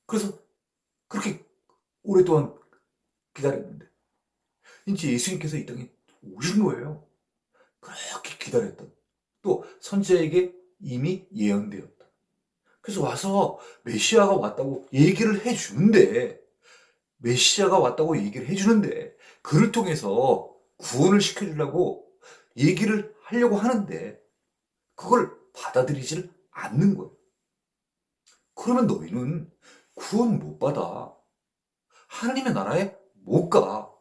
그래서 그렇게 오랫동안 기다렸는데 이제 예수님께서 이 땅에 오신 거예요. 그렇게 기다렸던 또 선지자에게 이미 예언되었다. 그래서 와서 메시아가 왔다고 얘기를 해주는데 메시아가 왔다고 얘기를 해주는데 그를 통해서 구원을 시켜주려고 얘기를 하려고 하는데 그걸 받아들이질 않는 거예요. 그러면 너희는 구원 못 받아. 하나님의 나라에 못 가.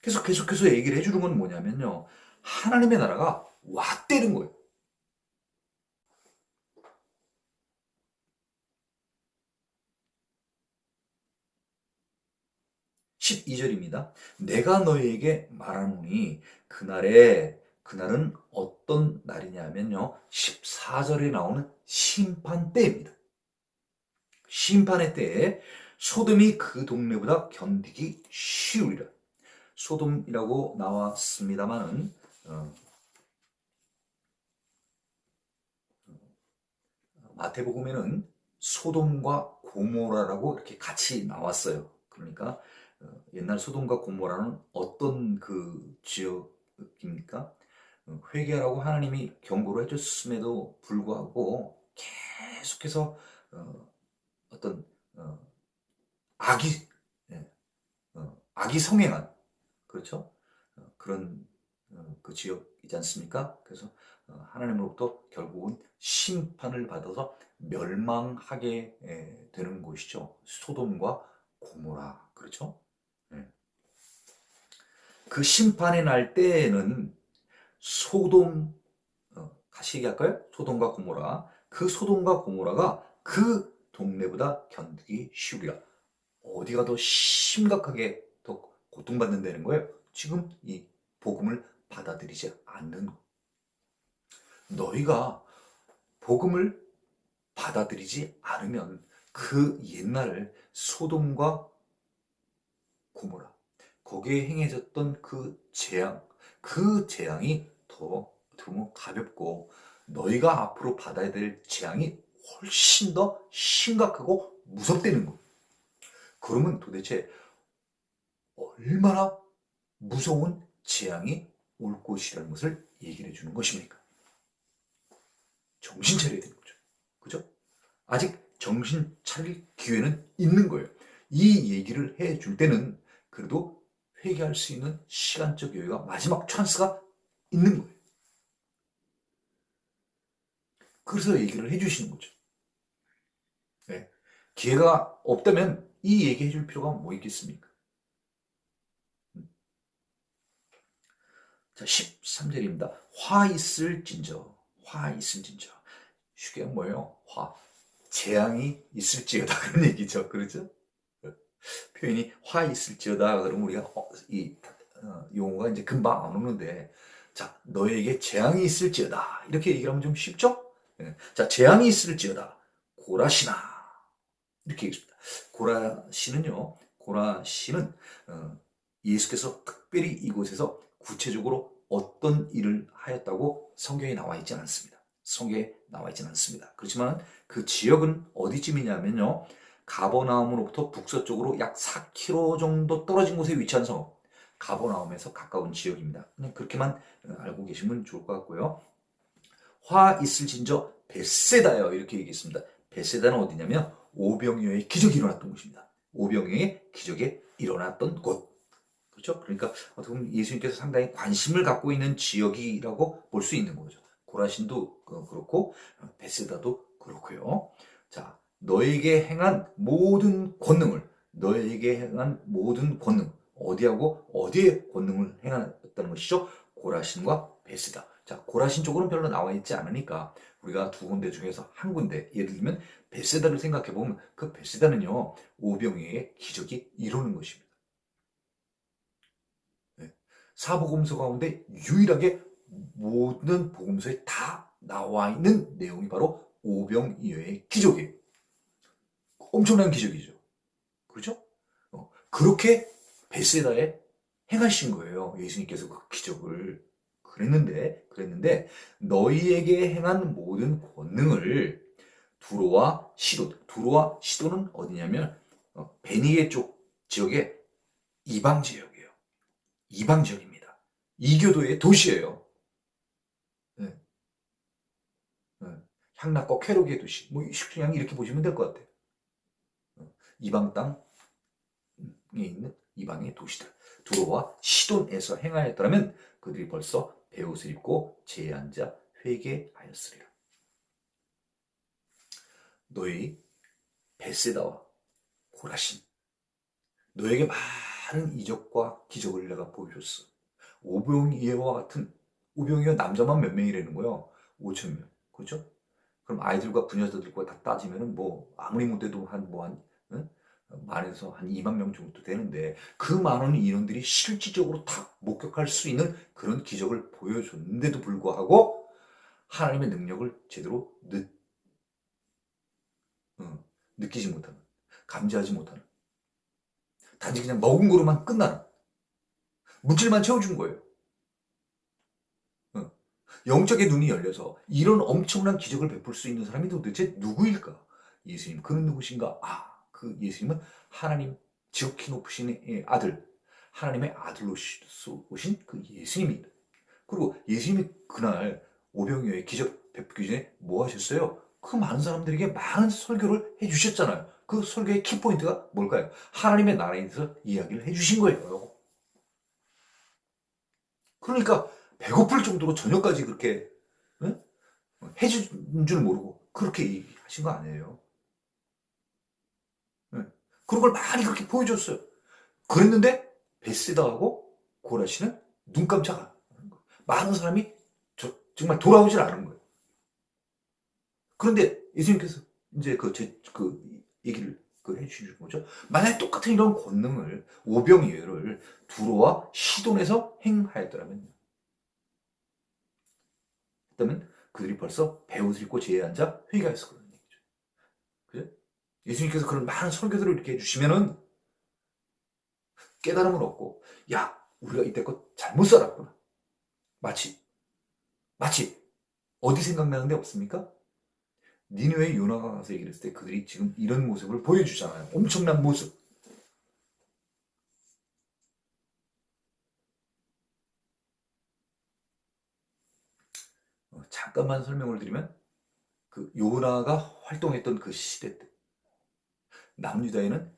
계속해서 얘기를 해주는 건 뭐냐면요. 하나님의 나라가 왔다는 거예요. 12절입니다. 내가 너희에게 말하노니 그날은 어떤 날이냐면요. 14절에 나오는 심판 때입니다. 심판의 때에 소돔이 그 동네보다 견디기 쉬우리라. 소돔이라고 나왔습니다만은 마태복음에는 소돔과 고모라라고 이렇게 같이 나왔어요. 그러니까 옛날 소돔과 고모라는 어떤 그 지역입니까? 회개하라고 하나님이 경고를 해줬음에도 불구하고 계속해서 어떤 악이 예, 악이 성행한 그렇죠? 그런 그 지역이지 않습니까? 그래서 하나님으로부터 결국은 심판을 받아서 멸망하게 되는 곳이죠. 소돔과 고모라 그렇죠? 예. 그 심판의 날 때에는 소돔 다시 얘기할까요? 소돔과 고모라 그 소돔과 고모라가 그 동네보다 견디기 쉬우리라. 어디가 더 심각하게 더 고통받는다는 거예요? 지금 이 복음을 받아들이지 않는 거. 너희가 복음을 받아들이지 않으면 그 옛날 소돔과 고모라 거기에 행해졌던 그 재앙이 더 가볍고 너희가 앞으로 받아야 될 재앙이 훨씬 더 심각하고 무섭다는 거예요. 그러면 도대체 얼마나 무서운 재앙이 올 것이라는 것을 얘기를 해주는 것입니까? 정신 차려야 되는 거죠. 그죠? 아직 정신 차릴 기회는 있는 거예요. 이 얘기를 해줄 때는 그래도 회개할 수 있는 시간적 여유가 마지막 찬스가 있는 거예요. 그래서 얘기를 해주시는 거죠. 네. 기회가 없다면 이 얘기 해줄 필요가 뭐 있겠습니까? 자, 13절입니다. 화 있을진저, 화 있을진저. 쉽게 뭐예요? 재앙이 있을지어다. 그런 얘기죠. 그렇죠? 표현이 화 있을지어다. 그러면 우리가 이 용어가 이제 금방 안 오는데, 자, 너에게 재앙이 있을지어다. 이렇게 얘기를 하면 좀 쉽죠? 네. 자, 재앙이 있을지어다. 고라시나. 이렇게 얘기했습니다. 고라시는 예수께서 특별히 이곳에서 구체적으로 어떤 일을 하였다고 성경에 나와 있지 않습니다. 성경에 나와 있지는 않습니다. 그렇지만 그 지역은 어디쯤이냐면요. 가버나움으로부터 북서쪽으로 약 4km 정도 떨어진 곳에 위치한 성. 가버나움에서 가까운 지역입니다. 그냥 그렇게만 알고 계시면 좋을 것 같고요. 화 있을진저 벳세다요. 이렇게 얘기했습니다. 벳세다는 어디냐면 오병이어의 기적이 일어났던 곳입니다. 오병이어의 기적이 일어났던 곳. 그렇죠? 그러니까 어떻게 보면 예수님께서 상당히 관심을 갖고 있는 지역이라고 볼 수 있는 거죠. 고라신도 그렇고 벳세다도 그렇고요. 자, 너에게 행한 모든 권능을 어디하고 어디에 권능을 행했다는 것이죠? 고라신과 벳세다. 자, 고라신 쪽으로는 별로 나와 있지 않으니까 우리가 두 군데 중에서 한 군데, 예를 들면 벳세다를 생각해 보면 그 벳세다는요 오병이어의 기적이 이루는 것입니다. 사복음서 가운데 유일하게 모든 복음서에 다 나와 있는 내용이 바로 오병이어의 기적이에요. 엄청난 기적이죠. 그렇죠? 그렇게 벳세다에 행하신 거예요. 예수님께서 그 기적을. 그랬는데 너희에게 행한 모든 권능을 두로와 시도는 어디냐면 베니게 쪽 지역의 이방 지역이에요. 이방 지역입니다. 이교도의 도시예요. 네. 네. 향락과 쾌락의 도시. 뭐 그냥 이렇게 보시면 될 것 같아요. 이방 땅에 있는 이방의 도시들. 두로와 시돈에서 행하였더라면 그들이 벌써 베옷을 입고 제에 앉아 회개하였으리라. 너희 벳세다와 고라신, 너에게 많은 이적과 기적을 내가 보여줬어. 오병이어와 같은, 오병이어 남자만 몇 명이라는 거예요? 5천 명. 그렇죠? 그럼 아이들과 부녀자들과 다 따지면은 뭐 아무리 못해도 만에서 한 2만 명 정도 되는데 그 많은 인원들이 실질적으로 다 목격할 수 있는 그런 기적을 보여줬는데도 불구하고 하나님의 능력을 제대로 느끼지 못하는, 감지하지 못하는, 단지 그냥 먹은 거로만 끝나는, 물질만 채워준 거예요. 영적의 눈이 열려서 이런 엄청난 기적을 베풀 수 있는 사람이 도대체 누구일까? 예수님 그는 누구신가? 그 예수님은 하나님 지극히 높으신 아들, 하나님의 아들로 오신 그 예수님입니다. 그리고 예수님이 그날 오병이어의 기적 베푸기 전에 뭐 하셨어요? 그 많은 사람들에게 많은 설교를 해주셨잖아요. 그 설교의 키포인트가 뭘까요? 하나님의 나라에 대해서 이야기를 해주신 거예요. 그러니까 배고플 정도로 저녁까지 그렇게 응? 해준 줄 모르고 그렇게 하신 거 아니에요. 응. 그런 걸 많이 그렇게 보여줬어요. 그랬는데 베세다하고 고라시는 눈 깜짝 안 하는 거예요. 많은 사람이 정말 돌아오질 않은 거예요. 그런데 예수님께서 이제 그 얘기를 해주시는 거죠. 만약에 똑같은 이런 권능을 오병이어를 두로와 시돈에서 행하였더라면요. 그러면 그들이 벌써 배옷을 입고 제에 앉아 회개하였을 거라는 얘기죠. 그죠? 예수님께서 그런 많은 설교들을 이렇게 해주시면은 깨달음을 얻고, 야, 우리가 이때껏 잘못 살았구나. 마치 어디 생각나는 데 없습니까? 니느웨 요나가 가서 얘기를 했을 때 그들이 지금 이런 모습을 보여주잖아요. 엄청난 모습. 잠깐만 설명을 드리면 그 요나가 활동했던 그 시대 때 남유다에는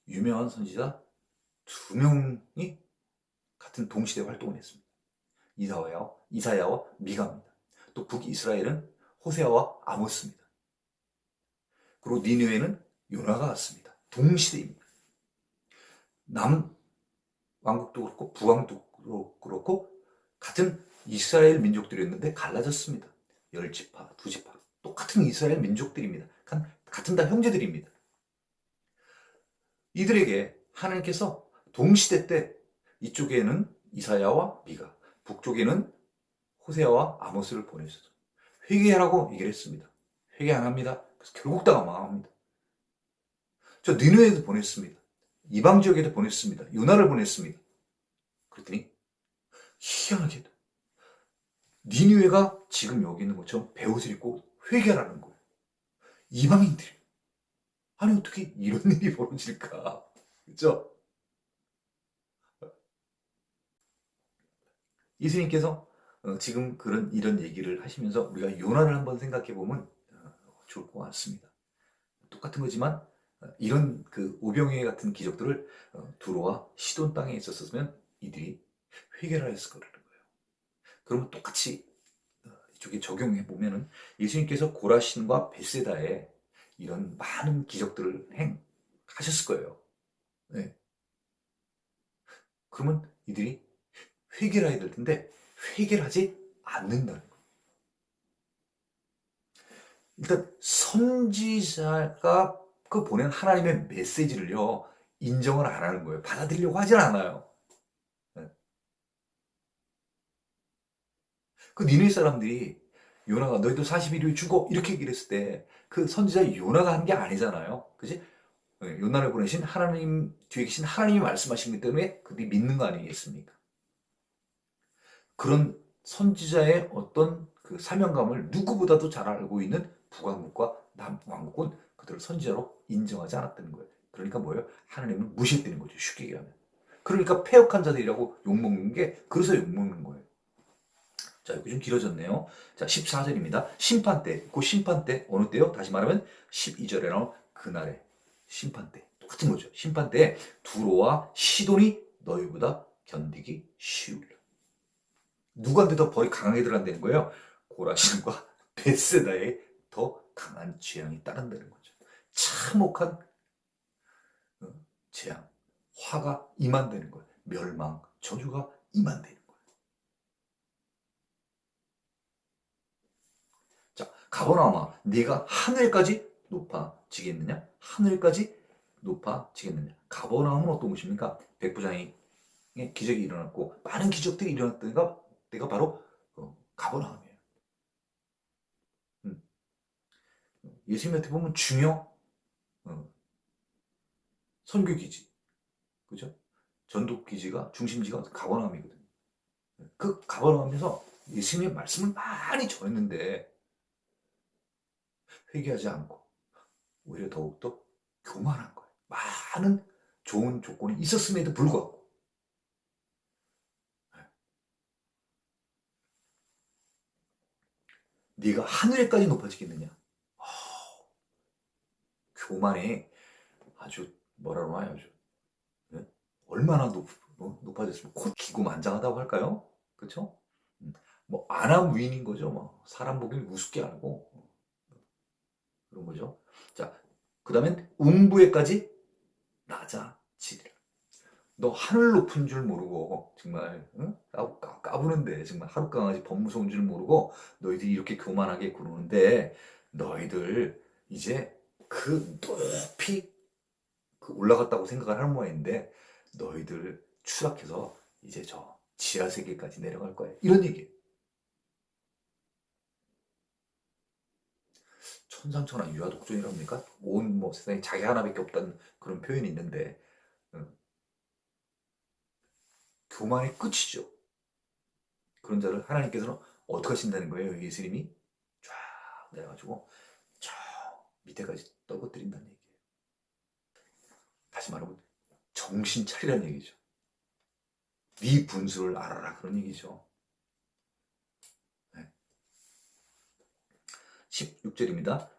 유명한 선지자 두 명이 같은 동시대에 활동을 했습니다. 이사야와 미가입니다. 또 북이스라엘은 호세아와 아모스입니다. 그리고 니느웨는 요나가 왔습니다. 동시대입니다. 남 왕국도 그렇고 북왕국도 그렇고 같은 이스라엘 민족들이었는데 갈라졌습니다. 10지파, 2지파. 똑같은 이스라엘 민족들입니다. 같은 다 형제들입니다. 이들에게 하나님께서 동시대 때 이쪽에는 이사야와 미가, 북쪽에는 호세아와 아모스를 보내셔서 회개하라고 얘기를 했습니다. 회개 안 합니다. 그래서 결국 다가 망합니다. 저 니느웨에도 보냈습니다. 이방 지역에도 보냈습니다. 요나를 보냈습니다. 그랬더니 희한하게도 니느웨가 지금 여기 있는 것처럼 배옷을 입고 회개하라는 거예요. 이방인들이. 아니 어떻게 이런 일이 벌어질까? 그죠? 예수님께서 지금 이런 얘기를 하시면서 우리가 요나를 한번 생각해 보면 좋을 것 같습니다. 똑같은 거지만 이런 그 오병이어 같은 기적들을 두로와 시돈 땅에 있었으면 이들이 회개를 했을 거라는 거예요. 그러면 똑같이 이쪽에 적용해 보면은 예수님께서 고라신과 벳세다에 이런 많은 기적들을 하셨을 거예요. 네. 그러면 이들이 회개를 해야 될 텐데 회개를 하지 않는다는 거예요. 일단 선지자가 그 보낸 하나님의 메시지를요 인정을 안 하는 거예요. 받아들이려고 하질 않아요. 네. 그 니네 사람들이 요나가 너희도 40일 후에 죽어 이렇게 얘기를 했을 때 그 선지자 요나가 한 게 아니잖아요. 그지? 요나를 보내신 하나님 뒤에 계신 하나님이 말씀하신 것 때문에 그들이 믿는 거 아니겠습니까? 그런 선지자의 어떤 그 사명감을 누구보다도 잘 알고 있는 북왕국과 남왕국은 그들을 선지자로 인정하지 않았다는 거예요. 그러니까 뭐예요? 하나님을 무시했다는 거죠. 쉽게 얘기하면. 그러니까 패역한 자들이라고 욕먹는 게 그래서 욕먹는 거예요. 자, 여기 좀 길어졌네요. 자, 14절입니다. 심판 때, 그 심판 때 어느 때요? 다시 말하면 12절에 나온 그날의 심판 때. 똑같은 거죠. 심판 때 두로와 시돈이 너희보다 견디기 쉬우리라. 누구한테 더 벌이 강하게 들어간다는 거예요? 고라신과 벳세다에 더 강한 재앙이 따른다는 거죠. 참혹한 재앙, 화가 임한다는 거예요. 멸망, 저주가 임한다는 거예요. 자, 가버나움아, 네가 하늘까지 높아지겠느냐? 하늘까지 높아지겠느냐? 가버나움은 어떤 곳입니까? 백부장의 기적이 일어났고 많은 기적들이 일어났던 데가 바로 가버나움이에요. 예수님한테 보면 중요 선교기지, 그죠? 전도기지가 중심지가 가버나움이거든요. 그 가버나움에서 예수님의 말씀을 많이 전했는데 회개하지 않고 오히려 더욱더 교만한 거예요. 많은 좋은 조건이 있었음에도 불구하고. 네가 하늘에까지 높아지겠느냐? 교만에 아주 뭐라 그러나요? 아주 네? 얼마나 높아졌으면 기고만장하다고 할까요? 그렇죠? 뭐 안함 위인인 거죠. 뭐 사람 보기를 우습게 하고 그런 거죠. 자, 그다음엔 웅부에까지 낮아지리라. 너 하늘 높은 줄 모르고 정말 응? 까부는데 정말 하룻강아지 법무서운 줄 모르고 너희들이 이렇게 교만하게 구르는데 너희들 이제 그 높이 올라갔다고 생각을 하는 모양인데 너희들 추락해서 이제 저 지하 세계까지 내려갈 거야. 이런 얘기예요. 천상천하 유아독존이랍니까? 온 뭐 세상에 자기 하나밖에 없다는 그런 표현이 있는데 교만의 끝이죠. 그런 자를 하나님께서는 어떻게 하신다는 거예요? 예수님이 쫙 내려가지고 저 밑에까지 떨어뜨린다는 얘기예요. 다시 말하면 정신 차리라는 얘기죠. 네 분수를 알아라 그런 얘기죠. 네. 16절입니다.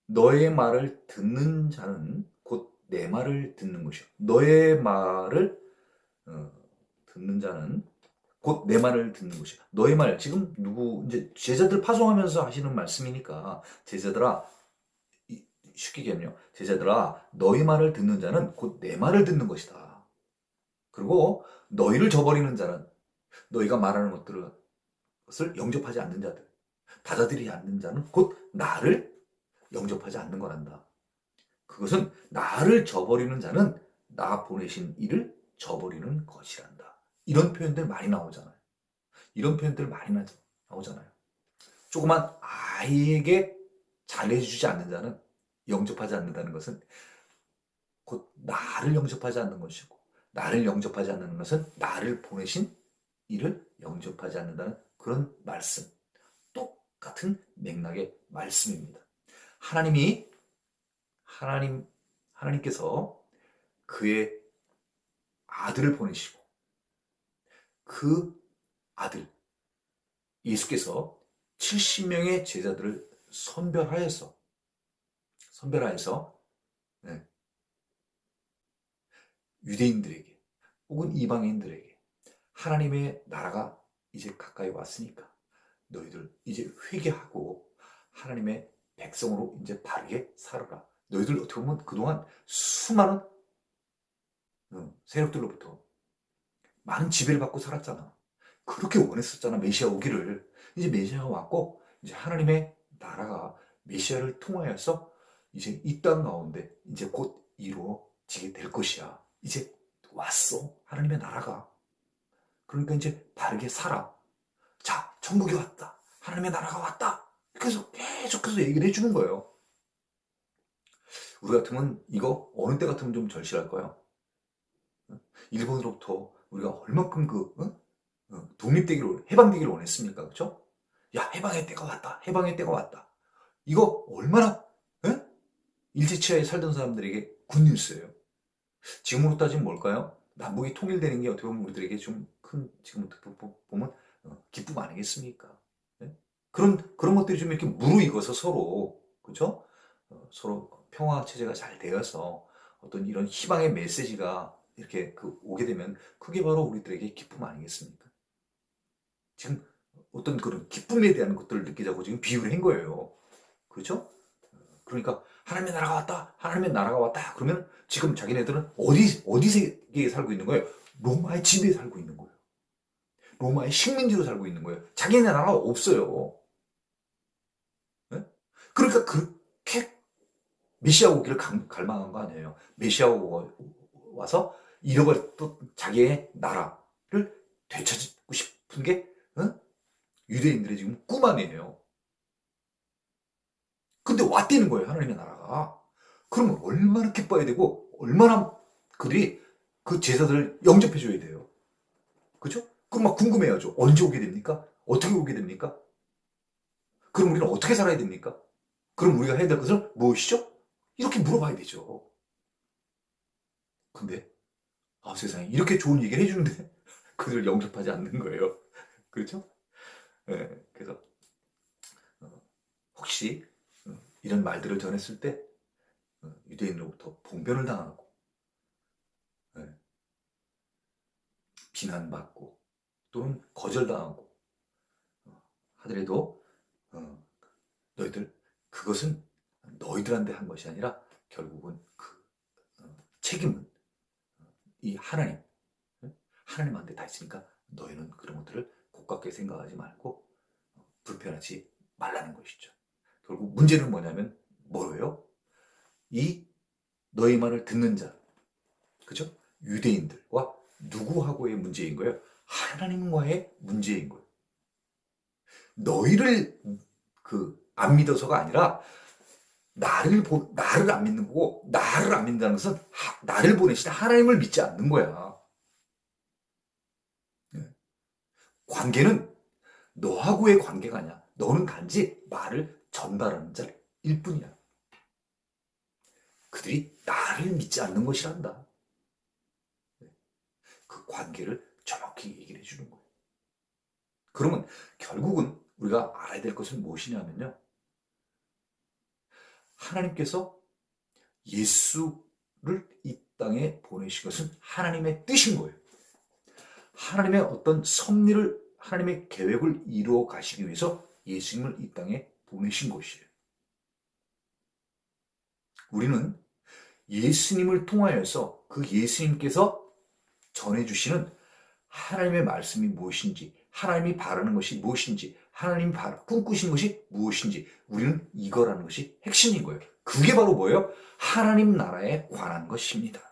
너의 말을 듣는 자는 곧 내 말을 듣는 것이요. 너의 말을 듣는 자는 곧 내 말을 듣는 것이요. 너의 말, 지금 누구, 이제 제자들 파송하면서 하시는 말씀이니까, 제자들아, 쉽게 얘기하면요. 제자들아, 너희 말을 듣는 자는 곧 내 말을 듣는 것이다. 그리고 너희를 저버리는 자는 너희가 말하는 것을 영접하지 않는 자들, 받아들이지 않는 자는 곧 나를 영접하지 않는 거란다. 그것은 나를 저버리는 자는 나 보내신 이를 저버리는 것이란다. 이런 표현들 많이 나오잖아요. 이런 표현들 많이 나오잖아요. 조그만 아이에게 잘해주지 않는 자는 영접하지 않는다는 것은 곧 나를 영접하지 않는 것이고, 나를 영접하지 않는 것은 나를 보내신 이를 영접하지 않는다는 그런 말씀. 똑같은 맥락의 말씀입니다. 하나님께서 그의 아들을 보내시고 그 아들 예수께서 70명의 제자들을 선별하여서 네, 유대인들에게 혹은 이방인들에게 하나님의 나라가 이제 가까이 왔으니까 너희들 이제 회개하고 하나님의 백성으로 이제 바르게 살아라. 너희들 어떻게 보면 그동안 수많은 세력들로부터 많은 지배를 받고 살았잖아. 그렇게 원했었잖아. 메시아 오기를. 이제 메시아가 왔고 이제 하나님의 나라가 메시아를 통하여서 이제 이 땅 가운데 이제 곧 이루어지게 될 것이야. 이제 왔어. 하나님의 나라가. 그러니까 이제 바르게 살아. 자, 천국이 왔다. 하나님의 나라가 왔다. 그래서 계속해서 얘기를 해주는 거예요. 우리 같으면 이거 어느 때 같으면 좀 절실할 거예요. 일본으로부터 우리가 얼만큼 독립되기를, 해방되기를 원했습니까? 그렇죠? 야, 해방의 때가 왔다. 해방의 때가 왔다. 이거 얼마나 일제치하에 살던 사람들에게 굿뉴스예요. 지금으로 따지면 뭘까요? 남북이 통일되는 게 어떻게 보면 우리들에게 좀 큰, 지금부터 보면 기쁨 아니겠습니까? 네? 그런 것들이 좀 이렇게 무르익어서 서로, 그렇죠? 서로 평화 체제가 잘 되어서 어떤 이런 희망의 메시지가 이렇게 오게 되면 그게 바로 우리들에게 기쁨 아니겠습니까? 지금 어떤 그런 기쁨에 대한 것들을 느끼자고 지금 비유를 한 거예요. 그렇죠? 그러니까 하나님의 나라가 왔다. 하나님의 나라가 왔다. 그러면 지금 자기네들은 어디 세계에 살고 있는 거예요? 로마의 지배에 살고 있는 거예요. 로마의 식민지로 살고 있는 거예요. 자기네 나라가 없어요. 네? 그러니까 그렇게 메시아 오기를 갈망한 거 아니에요. 메시아 와서 잃어버린 또 자기의 나라를 되찾고 싶은 게 유대인들의 지금 꿈 아니에요. 근데 왔다는 거예요. 하나님의 나라가. 그러면 얼마나 기뻐야 되고 얼마나 그들이 그 제사들을 영접해 줘야 돼요. 그죠? 그럼 막 궁금해야죠. 언제 오게 됩니까? 어떻게 오게 됩니까? 그럼 우리는 어떻게 살아야 됩니까? 그럼 우리가 해야 될 것은 무엇이죠? 이렇게 물어봐야 되죠. 근데 세상에 이렇게 좋은 얘기를 해주는데 그들 영접하지 않는 거예요. 그렇죠? 네, 그래서 혹시 이런 말들을 전했을 때 유대인으로부터 봉변을 당하고 비난받고 또는 거절당하고 하더라도 너희들 그것은 너희들한테 한 것이 아니라 결국은 그 책임은 이 하나님한테 다 있으니까 너희는 그런 것들을 고깝게 생각하지 말고 불편하지 말라는 것이죠. 결국 문제는 뭐냐면 뭐예요? 이 너희 말을 듣는 자, 그죠? 유대인들과 누구하고의 문제인 거예요? 하나님과의 문제인 거예요. 너희를 안 믿어서가 아니라 나를 안 믿는 거고, 나를 안 믿는다는 것은 나를 보내신 하나님을 믿지 않는 거야. 관계는 너하고의 관계가 아니야. 너는 단지 말을 전달하는 자일 뿐이야. 그들이 나를 믿지 않는 것이란다. 그 관계를 정확히 얘기를 해주는 거예요. 그러면 결국은 우리가 알아야 될 것은 무엇이냐면요. 하나님께서 예수를 이 땅에 보내신 것은 하나님의 뜻인 거예요. 하나님의 어떤 섭리를, 하나님의 계획을 이루어 가시기 위해서 예수님을 이 땅에 보내신 것이에요. 우리는 예수님을 통하여서 그 예수님께서 전해주시는 하나님의 말씀이 무엇인지, 하나님이 바라는 것이 무엇인지, 하나님이 꿈꾸시는 것이 무엇인지, 우리는 이거라는 것이 핵심인 거예요. 그게 바로 뭐예요? 하나님 나라에 관한 것입니다.